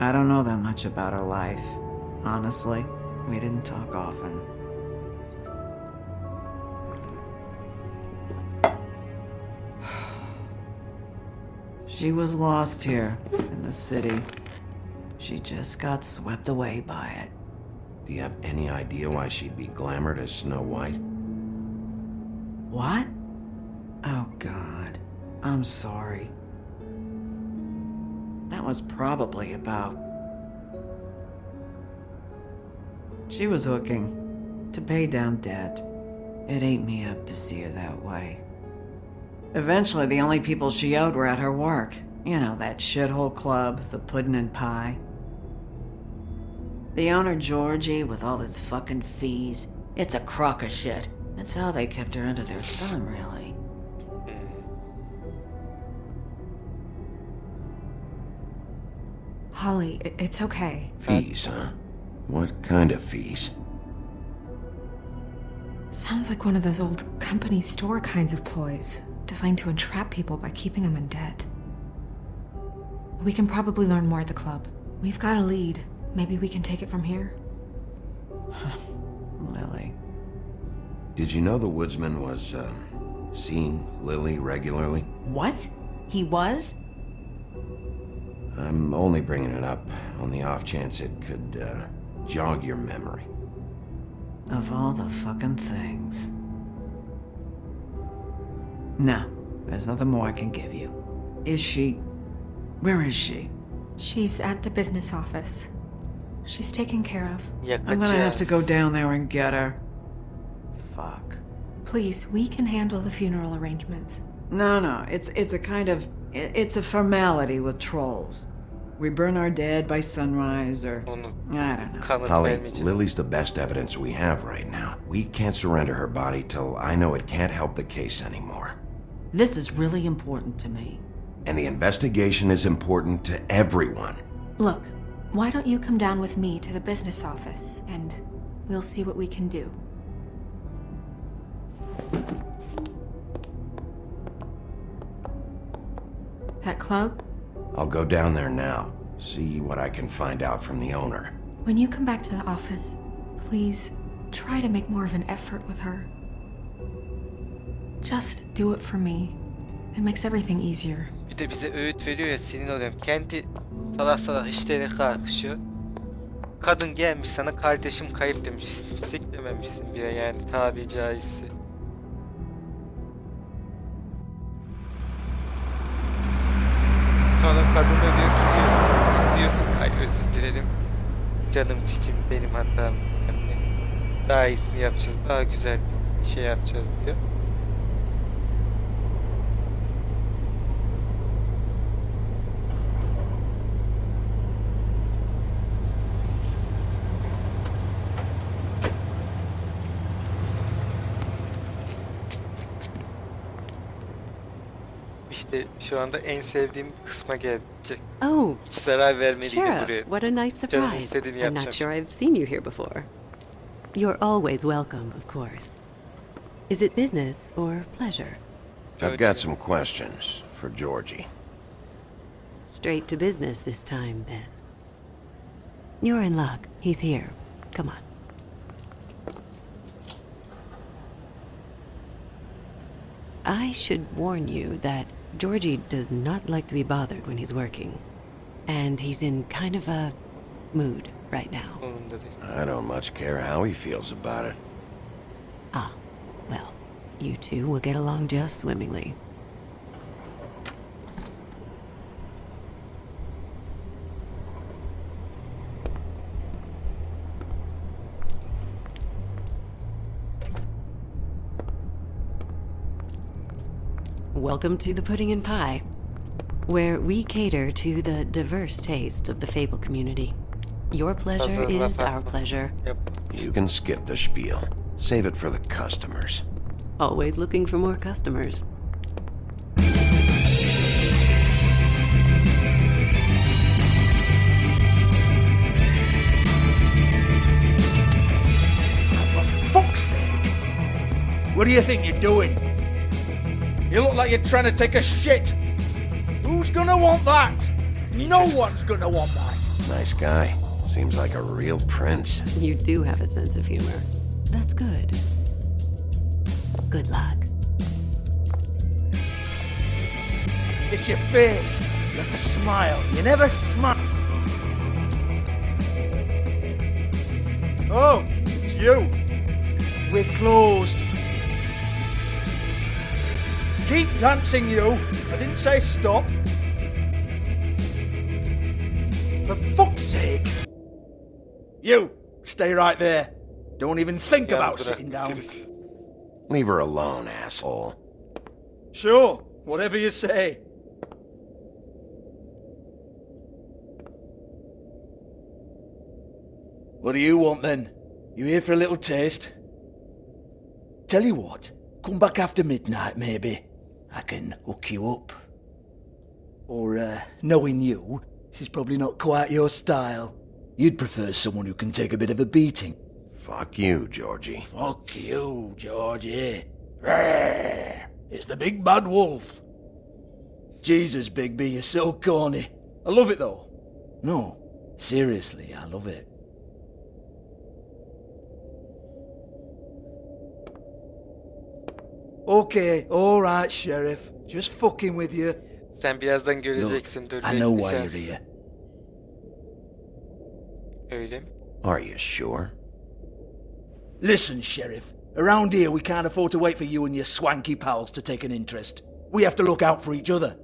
I don't know that much about her life. Honestly, we didn't talk often. She was lost here in the city. She just got swept away by it.
Do you have any idea why she'd be glamored as Snow White?
What? Oh, God. I'm sorry. That was probably about... She was hooking to pay down debt. It ate me up to see her that way. Eventually, the only people she owed were at her work. You know, that shithole club, the Puddin' and Pie. The owner, Georgie, with all his fucking fees, it's a crock of shit. That's how they kept her under their thumb, really.
Holly, it's okay.
Fees, huh? What kind of fees?
Sounds like one of those old company store kinds of ploys, designed to entrap people by keeping them in debt. We can probably learn more at the club. We've got a lead. Maybe we can take it from here?
Lily.
Did you know the woodsman was, seeing Lily regularly?
What? He was?
I'm only bringing it up on the off chance it could, jog your memory.
Of all the fucking things. No, there's nothing more I can give you. Is she... Where is she?
She's at the business office. She's taken care of.
I'm gonna have to go down there and get her. Fuck.
Please, we can handle the funeral arrangements.
No, it's a kind of... It's a formality with trolls. We burn our dead by sunrise, or... I don't know.
Holly, Lily's the best evidence we have right now. We can't surrender her body till I know it can't help the case anymore.
This is really important to me.
And the investigation is important to everyone.
Look, why don't you come down with me to the business office, and we'll see what we can do. That club?
I'll go down there now, see what I can find out from the owner.
When you come back to the office, please try to make more of an effort with her. Just do it for me. It makes everything easier.
Bir de bize öğüt veriyor ya, senin oluyorum. Kendi salak salak işlerine kalkışıyor. Kadın gelmiş sana kardeşim kayıp demiş. Sik dememişsin bile yani, tabi caizse. Sonra kadın ölüyor, gidiyor. Diyorsun ay özür dilerim. Canım çiçim, benim hatam. Yani daha iyisini yapacağız, daha güzel bir şey yapacağız diyor. İşte şu anda en sevdiğim kısma gelecek.
Oh,
Hiç zarar vermeliydim
Sheriff,
buraya.
what a nice
Canım
surprise.
istediğini
I'm not
yapacağım.
sure I've seen you here before. You're always welcome, of course. Is it business or pleasure?
I've got some questions for Georgie.
Straight to business this time, then. You're in luck. He's here. Come on. I should warn you that Georgie does not like to be bothered when he's working. And he's in kind of a mood right now.
I don't much care how he feels about it.
Ah, well, you two will get along just swimmingly. Welcome to the Pudding and Pie, where we cater to the diverse tastes of the Fable community. Your pleasure is our pleasure.
You can skip the spiel. Save it for the customers.
Always looking for more customers.
Fuck's sake! What do you think you're doing? You look like you're trying to take a shit. Who's gonna want that? No one's gonna want that.
Nice guy. Seems like a real prince.
You do have a sense of humor. That's good. Good luck.
It's your face. You have to smile. You never smile. Oh, it's you. We're closed. Keep dancing, you. I didn't say stop. For fuck's sake. You, stay right there. Don't even think about sitting down.
Leave her alone, asshole.
Sure, whatever you say. What do you want then? You here for a little taste? Tell you what, come back after midnight maybe. I can hook you up. Or, knowing you, she's probably not quite your style. You'd prefer someone who can take a bit of a beating.
Fuck you, Georgie.
Fuck you, Georgie. Rawr. It's the big bad wolf. Jesus, Bigby, you're so corny. I love it though. No, seriously, I love it. Okay, alright, Sheriff. Just fucking with you.
Sen birazdan göreceksin. Dur,
I know why
bekleyeceğiz.
you're here.
Öyle mi?
Are you sure?
Listen, Sheriff. Around here, we can't afford to wait for you and your swanky pals to take an interest. We have to look out for each other.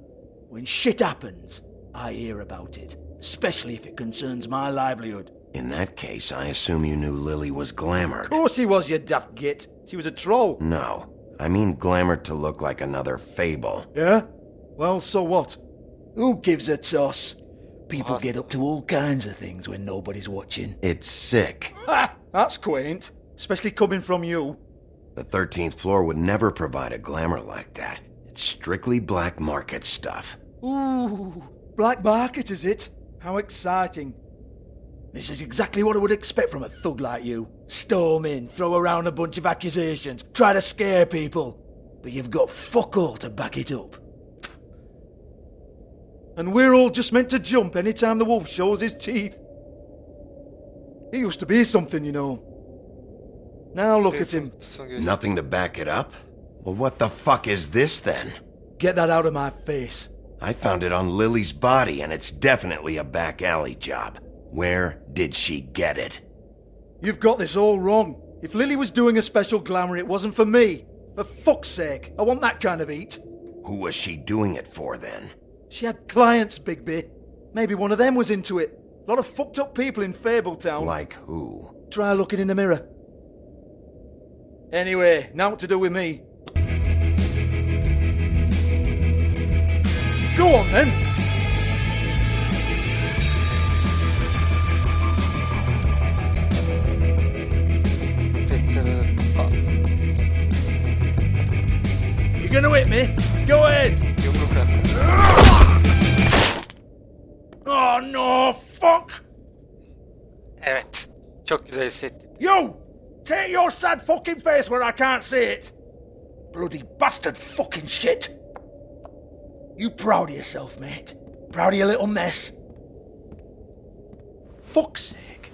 When shit happens, I hear about it. Especially if it concerns my livelihood.
In that case, I assume you knew Lily was glamoured.
Of course she was, you daft git. She was a troll.
No. I mean glamoured to look like another fable.
Yeah? Well, so what? Who gives a toss? People get up to all kinds of things when nobody's watching.
It's sick.
Ha! That's quaint. Especially coming from you.
The 13th floor would never provide a glamour like that. It's strictly black market stuff.
Ooh, black market is it? How exciting. This is exactly what I would expect from a thug like you. Storm in, throw around a bunch of accusations, try to scare people. But you've got fuck all to back it up. And we're all just meant to jump any time the wolf shows his teeth. He used to be something, you know. Now look at him.
Nothing to back it up? Well, what the fuck is this then?
Get that out of my face.
I found it on Lily's body, and it's definitely a back alley job. Where did she get it?
You've got this all wrong. If Lily was doing a special glamour, it wasn't for me. For fuck's sake, I want that kind of eat.
Who was she doing it for then?
She had clients, Bigby. Maybe one of them was into it. A lot of fucked up people in Fabletown.
Like who?
Try looking in the mirror. Anyway, now what to do with me. Go on then. You gonna hit me? Go ahead. Oh no, fuck!
Evet. Çok güzel hissettim.
You! Take your sad fucking face where I can't see it! Bloody bastard fucking shit! You proud of yourself, mate? Proud of your little mess? Fuck's sake.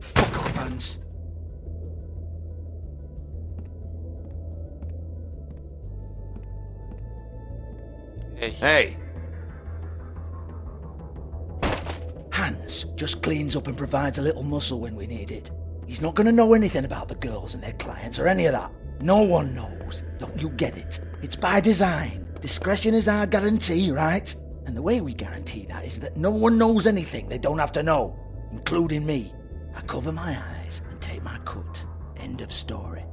Fuck off, Hans.
Hey.
Hans just cleans up and provides a little muscle when we need it. He's not going to know anything about the girls and their clients or any of that. No one knows. Don't you get it? It's by design. Discretion is our guarantee, right? And the way we guarantee that is that no one knows anything they don't have to know, including me. I cover my eyes and take my cut. End of story.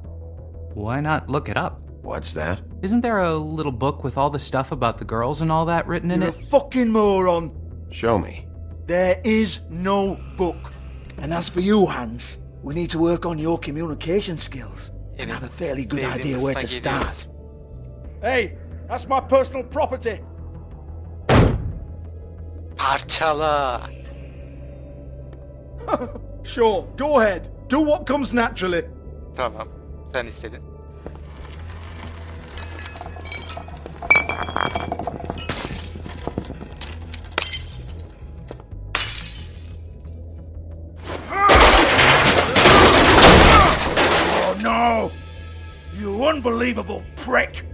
Why not look it up?
What's that?
Isn't there a little book with all the stuff about the girls and all that written in
You're
it?
a fucking moron.
Show me.
There is no book. And as for you, Hans, we need to work on your communication skills and have a fairly good idea where to start. Hey, that's my personal property.
Parçala.
Sure, go ahead. Do what comes naturally.
Tamam. Sen istedin.
Oh no! You unbelievable prick!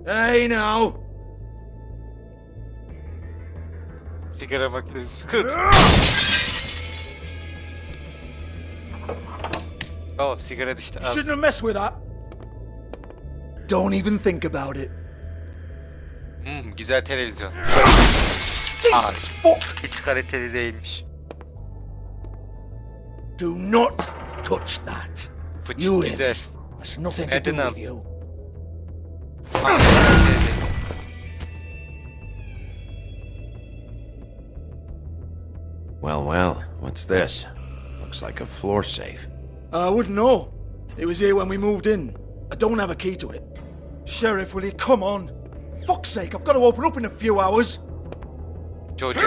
Hey now!
Sigara makinesi kır. Oh, sigara düştü.
You
Al.
shouldn't have messed with that. Don't even think about it.
Güzel televizyon. Aa, hiç kaliteli değilmiş.
Do not touch that. You
güzel.
Has nothing to do
Neden al?
with you.
Well, what's this? Looks like a floor safe.
I wouldn't know. It was here when we moved in. I don't have a key to it. Sheriff, will you come on? Fuck's sake, I've got to open up in a few hours.
Georgie.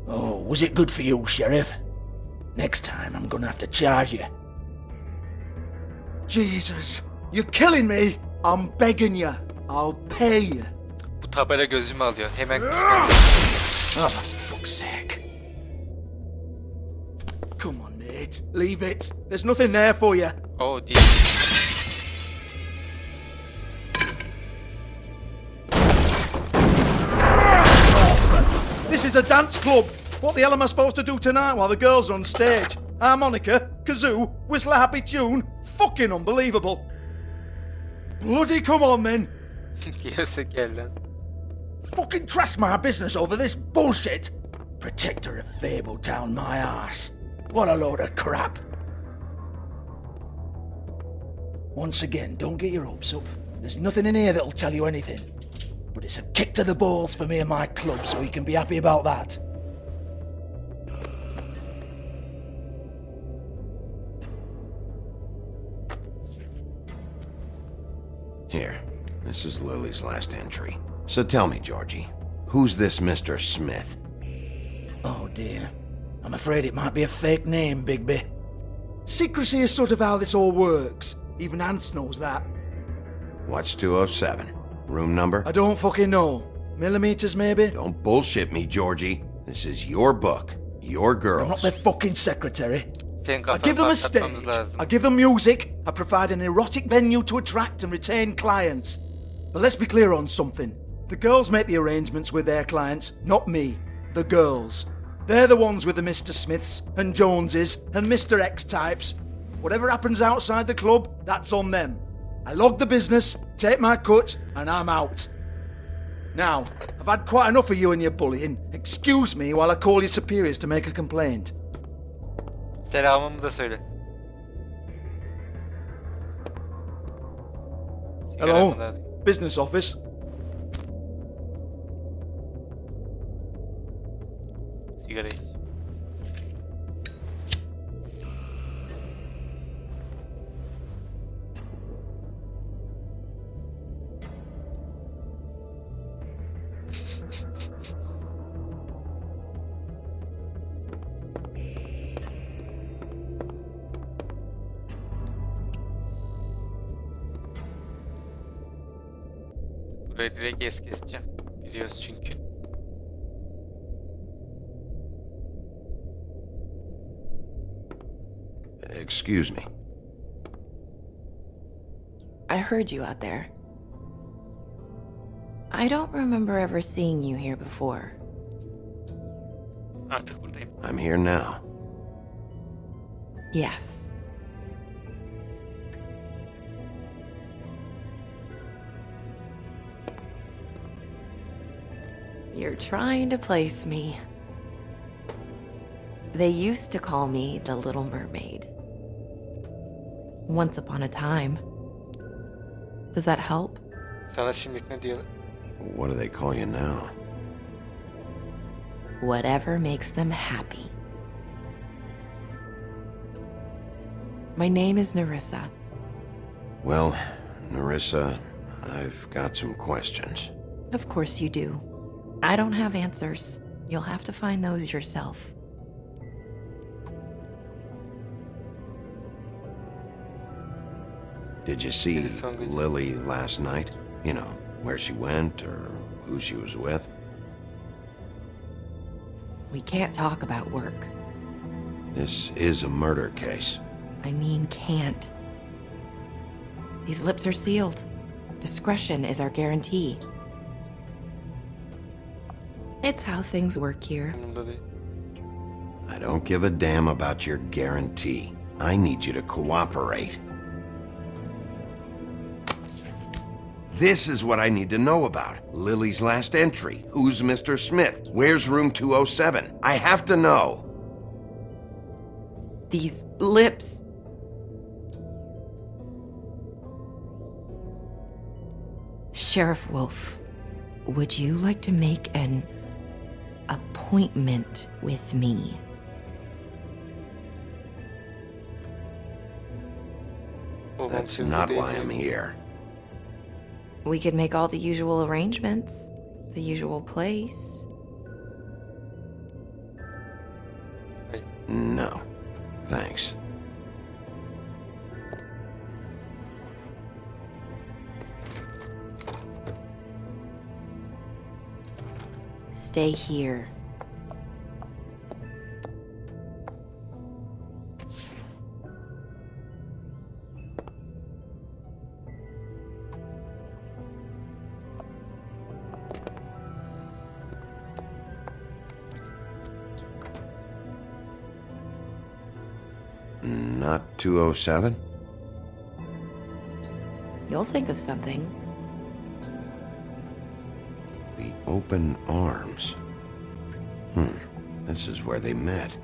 Oh, was it good for you, Sheriff? Next time I'm gonna have to charge you. Jesus, you're killing me. I'm begging you. I'll pay you.
Bu tabela gözümü alıyor. Hemen kıskandım.
Oh, for fuck's sake. Come on, mate. Leave it. There's nothing there for you.
Oh, değil.
This is a dance club. What the hell am I supposed to do tonight while the girls are on stage? Harmonica, kazoo, whistle a happy tune. Fucking unbelievable. Bloody come on then.
Yazık gel lan.
Fucking trash my business over this bullshit. Protector of Fabletown, my ass. What a load of crap. Once again, don't get your hopes up. There's nothing in here that'll tell you anything. But it's a kick to the balls for me and my club, so you can be happy about that.
Here, this is Lily's last entry. So tell me, Georgie, who's this Mr. Smith?
Oh dear. I'm afraid it might be a fake name, Bigby. Secrecy is sort of how this all works. Even Hans knows that.
What's 207? Room number?
I don't fucking know. Millimeters, maybe?
Don't bullshit me, Georgie. This is your book. Your girls.
I'm not their fucking secretary.
Senin
I
kafanı
give them a
patlatmamız
stage.
lazım.
I give them music. I provide an erotic venue to attract and retain clients. But let's be clear on something. The girls make the arrangements with their clients, not me. The girls. They're the ones with the Mr. Smiths and Joneses and Mr. X types. Whatever happens outside the club, that's on them. I log the business, take my cut, and I'm out. Now, I've had quite enough of you and your bullying. Excuse me while I call your superiors to make a complaint.
Selamımı da söyle.
Hello,
Sigaramı da alayım.
business office.
Sigara iç. Burayı direkt es keseceğim. Biliyoruz çünkü.
Excuse me.
I heard you out there. I don't remember ever seeing you here before.
Artık buradayım.
I'm here now.
Yes. You're trying to place me. They used to call me the Little Mermaid. Once upon a time. Does that help?
Sana şimdilik ne diyorlar?
What do they call you now?
Whatever makes them happy. My name is Nerissa.
Well, Nerissa, I've got some questions.
Of course you do. I don't have answers. You'll have to find those yourself.
Did you see Lily last night? You know, where she went or who she was with?
We can't talk about work.
This is a murder case.
I mean can't. These lips are sealed. Discretion is our guarantee. It's how things work here.
I don't give a damn about your guarantee. I need you to cooperate. This is what I need to know about. Lily's last entry. Who's Mr. Smith? Where's room 207? I have to know.
These lips. Sheriff Wolf, would you like to make an appointment with me?
That's not why I'm here.
We could make all the usual arrangements. The usual place.
No, thanks.
Stay here.
Not 207?
You'll think of something.
The open arms. This is where they met.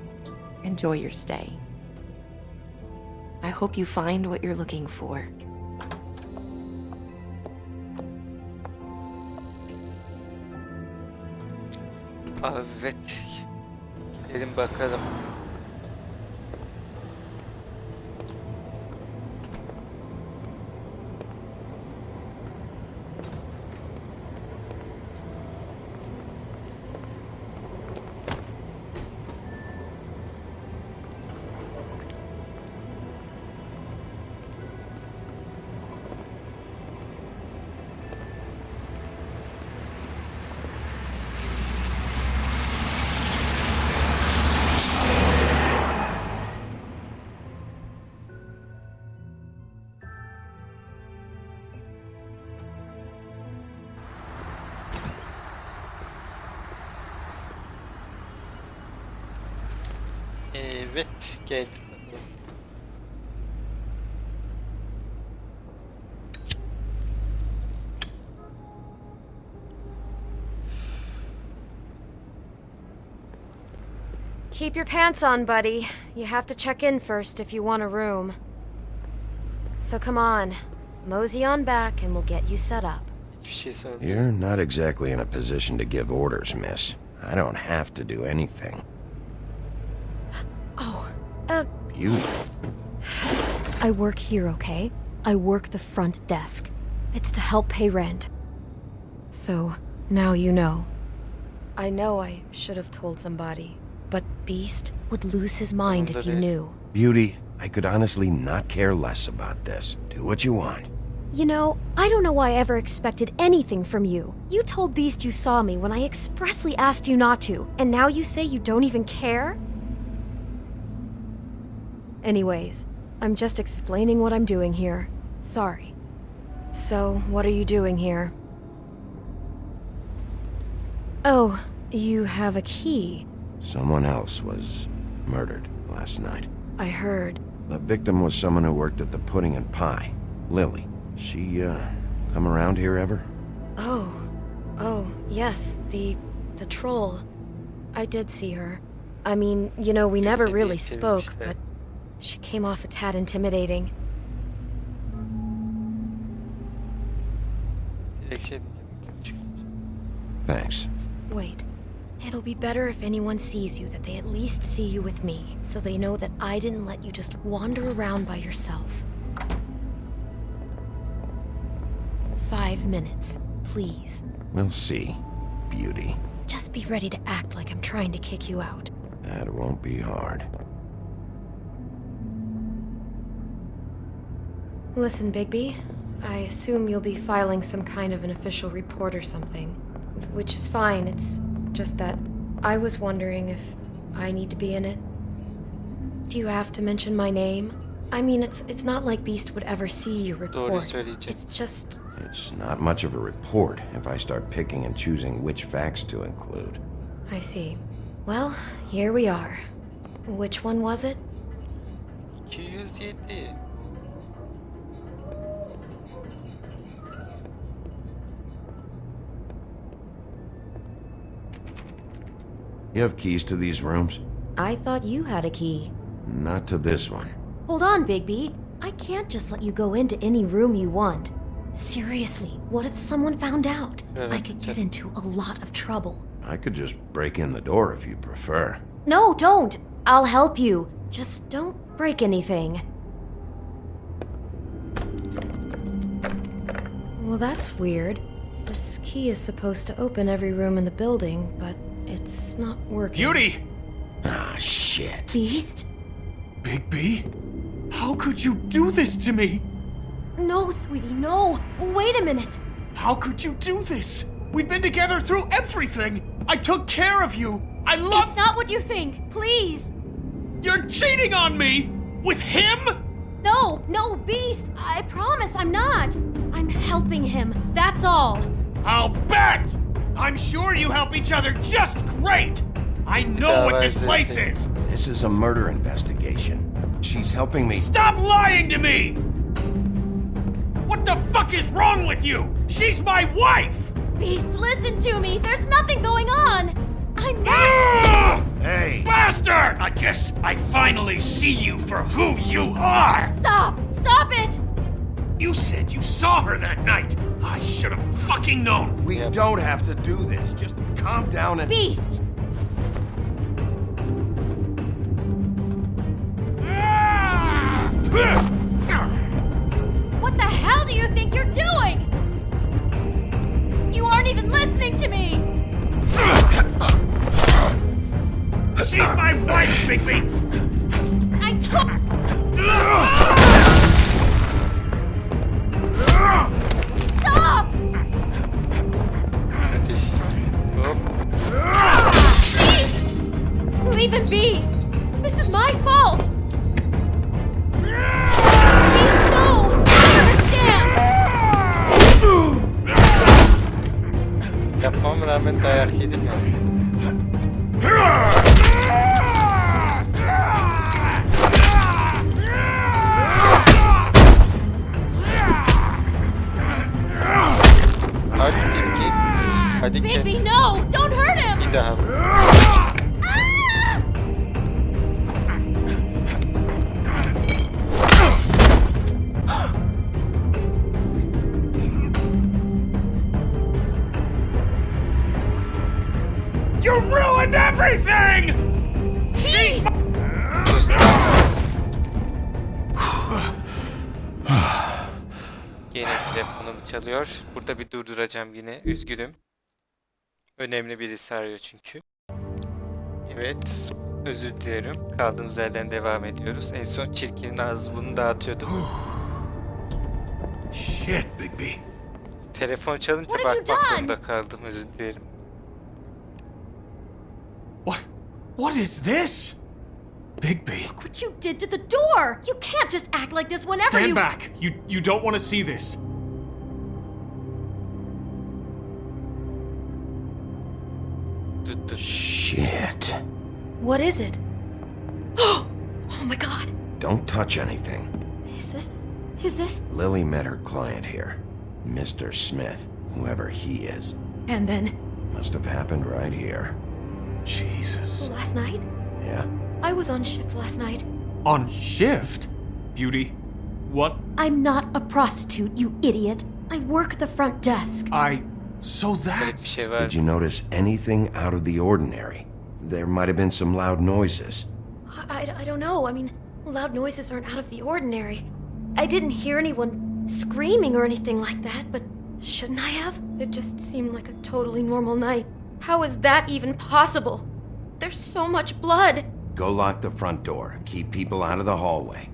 Enjoy your stay. I hope you find what you're looking for.
Evet. Gelin bakalım. Evet, geldim.
Keep your pants on, buddy. You have to check in first if you want a room. So come on, mosey on back and we'll get you set up.
You're not exactly in a position to give orders, miss. I don't have to do anything.
Oh,
You...
I work here, okay? I work the front desk. It's to help pay rent. So, now you know. I know I should have told somebody, but Beast would lose his mind if you knew.
Beauty, I could honestly not care less about this. Do what you want.
You know, I don't know why I ever expected anything from you. You told Beast you saw me when I expressly asked you not to, and now you say you don't even care? Anyways, I'm just explaining what I'm doing here. Sorry. So, what are you doing here? Oh, you have a key.
Someone else was murdered last night.
I heard.
The victim was someone who worked at the Pudding and Pie. Lily. She, come around here ever?
Oh, yes, the troll. I did see her. I mean, you know, we never really
Getirmişler.
spoke, but she came off a tad intimidating.
Direkt şey diyeceğim.
Thanks.
Wait. It'll be better if anyone sees you that they at least see you with me, so they know that I didn't let you just wander around by yourself. 5 minutes, please.
We'll see, beauty.
Just be ready to act like I'm trying to kick you out.
That won't be hard.
Listen, Bigby, I assume you'll be filing some kind of an official report or something. Which is fine, it's just that I was wondering if I need to be in it. Do you have to mention my name? I mean, it's not like Beast would ever see your report.
Doğru söyleyeceğim.
It's just...
It's not much of a report if I start picking and choosing which facts to include.
I see. Well, here we are. Which one was it?
207.
You have keys to these rooms?
I thought you had a key.
Not to this one.
Hold on, Bigby. I can't just let you go into any room you want. Seriously, what if someone found out? I could get into a lot of trouble.
I could just break in the door if you prefer.
No, don't! I'll help you. Just don't break anything. Well, that's weird. This key is supposed to open every room in the building, but it's not working.
Beauty!
Ah, shit.
Beast?
Big B? How could you do this to me?
No, sweetie, no. Wait a minute.
How could you do this? We've been together through everything. I took care of you. I love...
It's not what you think. Please.
You're cheating on me! With him?
No, no, Beast. I promise I'm not. I'm helping him. That's all.
I'll bet! I'm sure you help each other just great! I know what this place is!
This is a murder investigation. She's helping me...
Stop lying to me! What the fuck is wrong with you? She's my wife!
Beast, listen to me. There's nothing going on. I'm not...
Hey!
Bastard! I guess I finally see you for who you are!
Stop! Stop it!
You said you saw her that night. I should have fucking known.
We don't have to do this. Just calm down and...
Beast! What the hell do you think you're doing? You aren't even listening to me!
She's my wife, Bigby!
I told... Stop! Please! Leave him be! This is my fault! Please, no! I understand!
Yapmam rağmen dayak yedim ya. Hadi Tilki. Hadi
Bigby, no! Don't hurt him!
Bir daha.
You ruined everything! She's
Yine telefonum çalıyor. Burada bir durduracağım yine. Üzgünüm. Önemli birisi arıyor çünkü. Evet. Özür dilerim. Kaldığımız yerden devam ediyoruz. En son çirkinin ağzı bunu dağıtıyorduk.
Shit, Bigby.
Telefon çalınca
What have you
bakmak
done?
zorunda kaldım. Özür dilerim.
What is this? Bigby.
Look what you did to the door! You can't just act like this whenever
Stand
you...
back. You don't want to see this.
Shit.
What is it? Oh my god!
Don't touch anything.
Is this...
Lily met her client here. Mr. Smith, whoever he is.
And then...
Must have happened right here.
Jesus.
Last night?
Yeah?
I was on shift last night.
On shift? Beauty, what?
I'm not a prostitute, you idiot. I work the front desk.
So
Böyle bir
that's...
şey var.
Did you notice anything out of the ordinary? There might have been some loud noises.
I don't know. I mean, loud noises aren't out of the ordinary. I didn't hear anyone screaming or anything like that, but shouldn't I have? It just seemed like a totally normal night. How is that even possible? There's so much blood.
Go lock the front door. Keep people out of the hallway.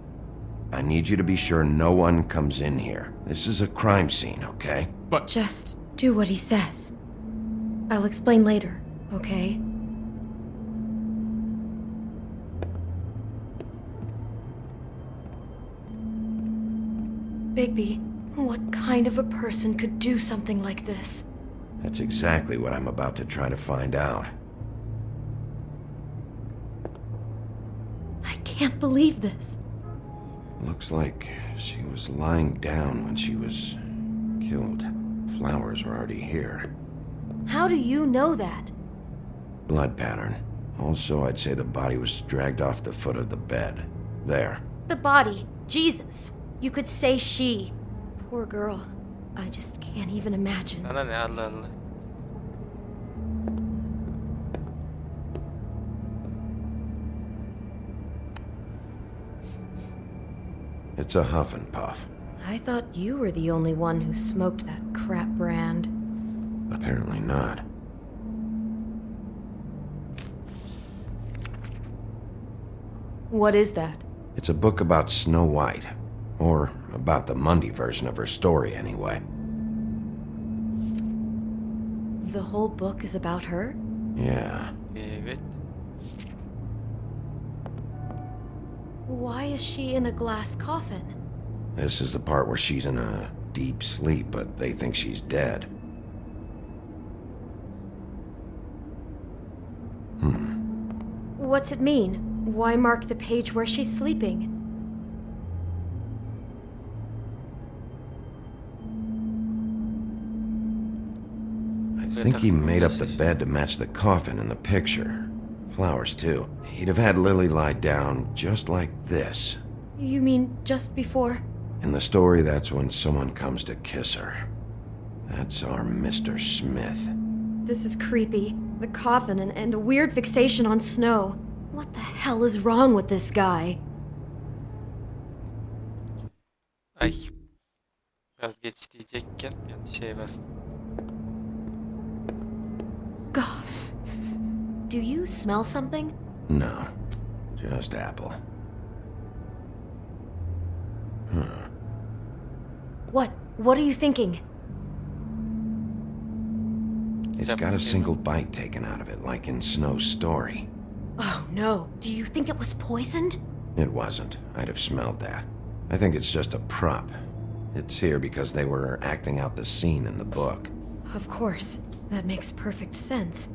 I need you to be sure no one comes in here. This is a crime scene, okay?
But...
Just do what he says. I'll explain later, okay? Bigby, what kind of a person could do something like this?
That's exactly what I'm about to try to find out.
I can't believe this.
Looks like she was lying down when she was killed. Flowers were already here.
How do you know that?
Blood pattern. Also, I'd say the body was dragged off the foot of the bed. There.
The body. Jesus. You could say she. Poor girl. I just can't even imagine.
Sana ne Allah Allah.
It's a huff and puff.
I thought you were the only one who smoked that crap brand.
Apparently not.
What is that?
It's a book about Snow White. Or about the Mundy version of her story, anyway.
The whole book is about her?
Yeah.
Evet.
Why is she in a glass coffin?
This is the part where she's in a deep sleep, but they think she's dead.
What's it mean? Why mark the page where she's sleeping?
I think he made up the bed to match the coffin in the picture. Flowers, too. He'd have had Lily lie down just like this.
You mean just before?
In the story, that's when someone comes to kiss her. That's our Mr. Smith.
This is creepy. The coffin and the weird fixation on Snow. What the hell is wrong with this guy?
Ay. Biraz geç diyecekken yanlış şeye bastım.
God. Do you smell something?
No, just apple. Huh.
What are you thinking?
It's got a single bite taken out of it, like in Snow's story.
Oh no. Do you think it was poisoned?
It wasn't. I'd have smelled that. I think it's just a prop. It's here because they were acting out the scene in the book.
Of course. That makes perfect sense.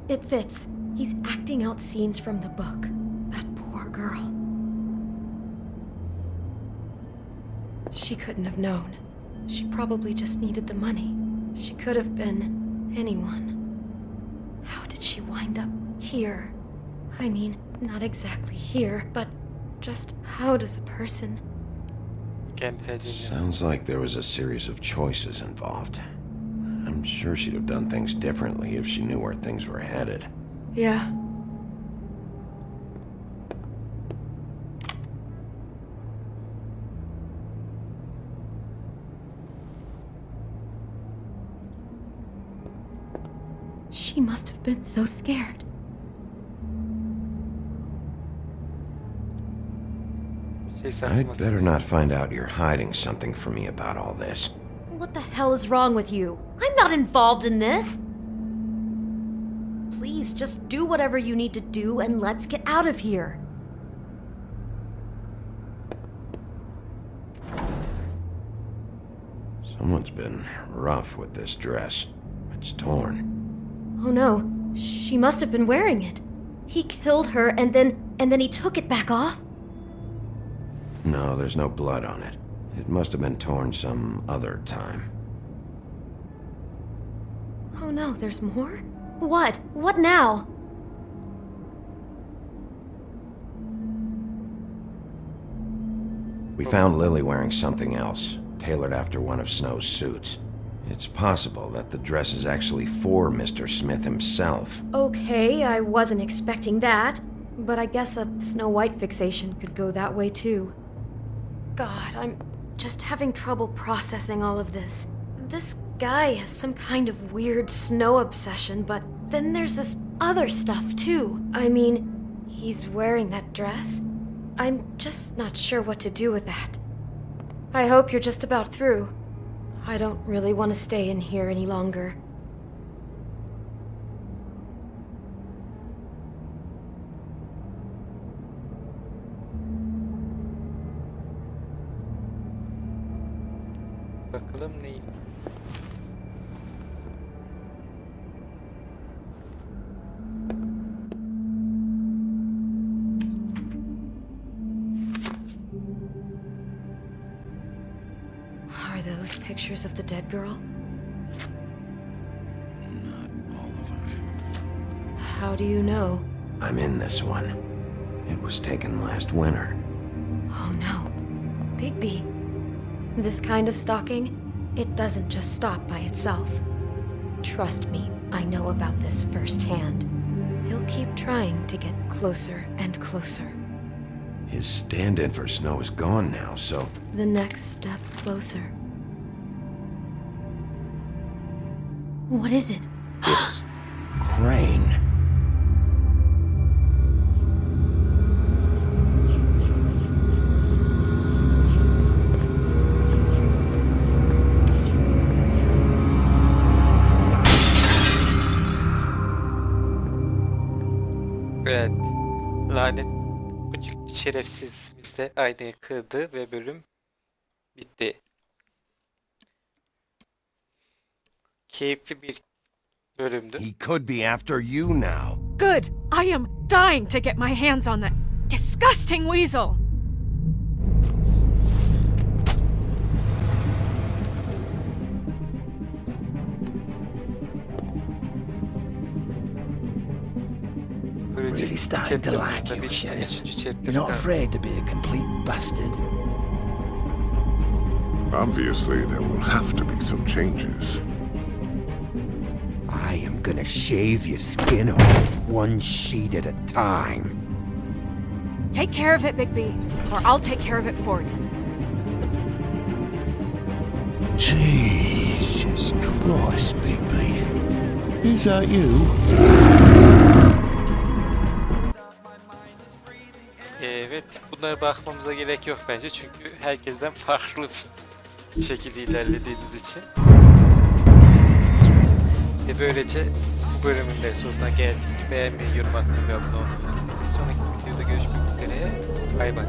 It fits. He's acting out scenes from the book. That poor girl. She couldn't have known. She probably just needed the money. She could have been anyone. How did she wind up here? I mean, not exactly here, but just how does a person...
Sounds like there was a series of choices involved. I'm sure she'd have done things differently if she knew where things were headed.
Yeah. She must have been so scared.
I'd better not find out you're hiding something from me about all this.
What the hell is wrong with you? I'm not involved in this! Please, just do whatever you need to do and let's get out of here.
Someone's been rough with this dress. It's torn.
Oh no, she must have been wearing it. He killed her and then he took it back off?
No, there's no blood on it. It must have been torn some other time.
Oh no, there's more? What? What now?
We found Lily wearing something else, tailored after one of Snow's suits. It's possible that the dress is actually for Mr. Smith himself.
Okay, I wasn't expecting that, but I guess a Snow White fixation could go that way too. God, I'm just having trouble processing all of this. This guy has some kind of weird snow obsession, but then there's this other stuff too. I mean, he's wearing that dress. I'm just not sure what to do with that. I hope you're just about through. I don't really want to stay in here any longer.
Bakalım neyi?
Are those pictures of the dead girl?
Not all of them.
How do you know?
I'm in this one. It was taken last winter.
Oh no. Bigby. This kind of stalking, it doesn't just stop by itself. Trust me, I know about this firsthand. He'll keep trying to get closer and closer.
His stand-in for Snow is gone now, so...
The next step closer. What is it?
It's... Crane.
Evet. Lanet küçük şerefsiz bizde aynayı kırdı ve bölüm bitti. Keyifli bir bölümdü.
He could be after you now.
Good! I am dying to get my hands on that disgusting weasel!
Really starting to like you, Sheriff. You're not afraid to be a complete bastard.
Obviously, there will have to be some changes.
I am gonna shave your skin off one sheet at a time.
Take care of it, Bigby, or I'll take care of it for you.
Jesus Christ, Bigby. Is that you?
Evet, bunlara bakmamıza gerek yok bence çünkü herkesten farklı bir şekilde ilerlediğimiz için. Ve böylece bu bölümün de sonuna geldik. Beğenmeyi, yorum atmayı ve abone olmayı unutmayın. Bir sonraki videoda görüşmek üzere. Bay bay.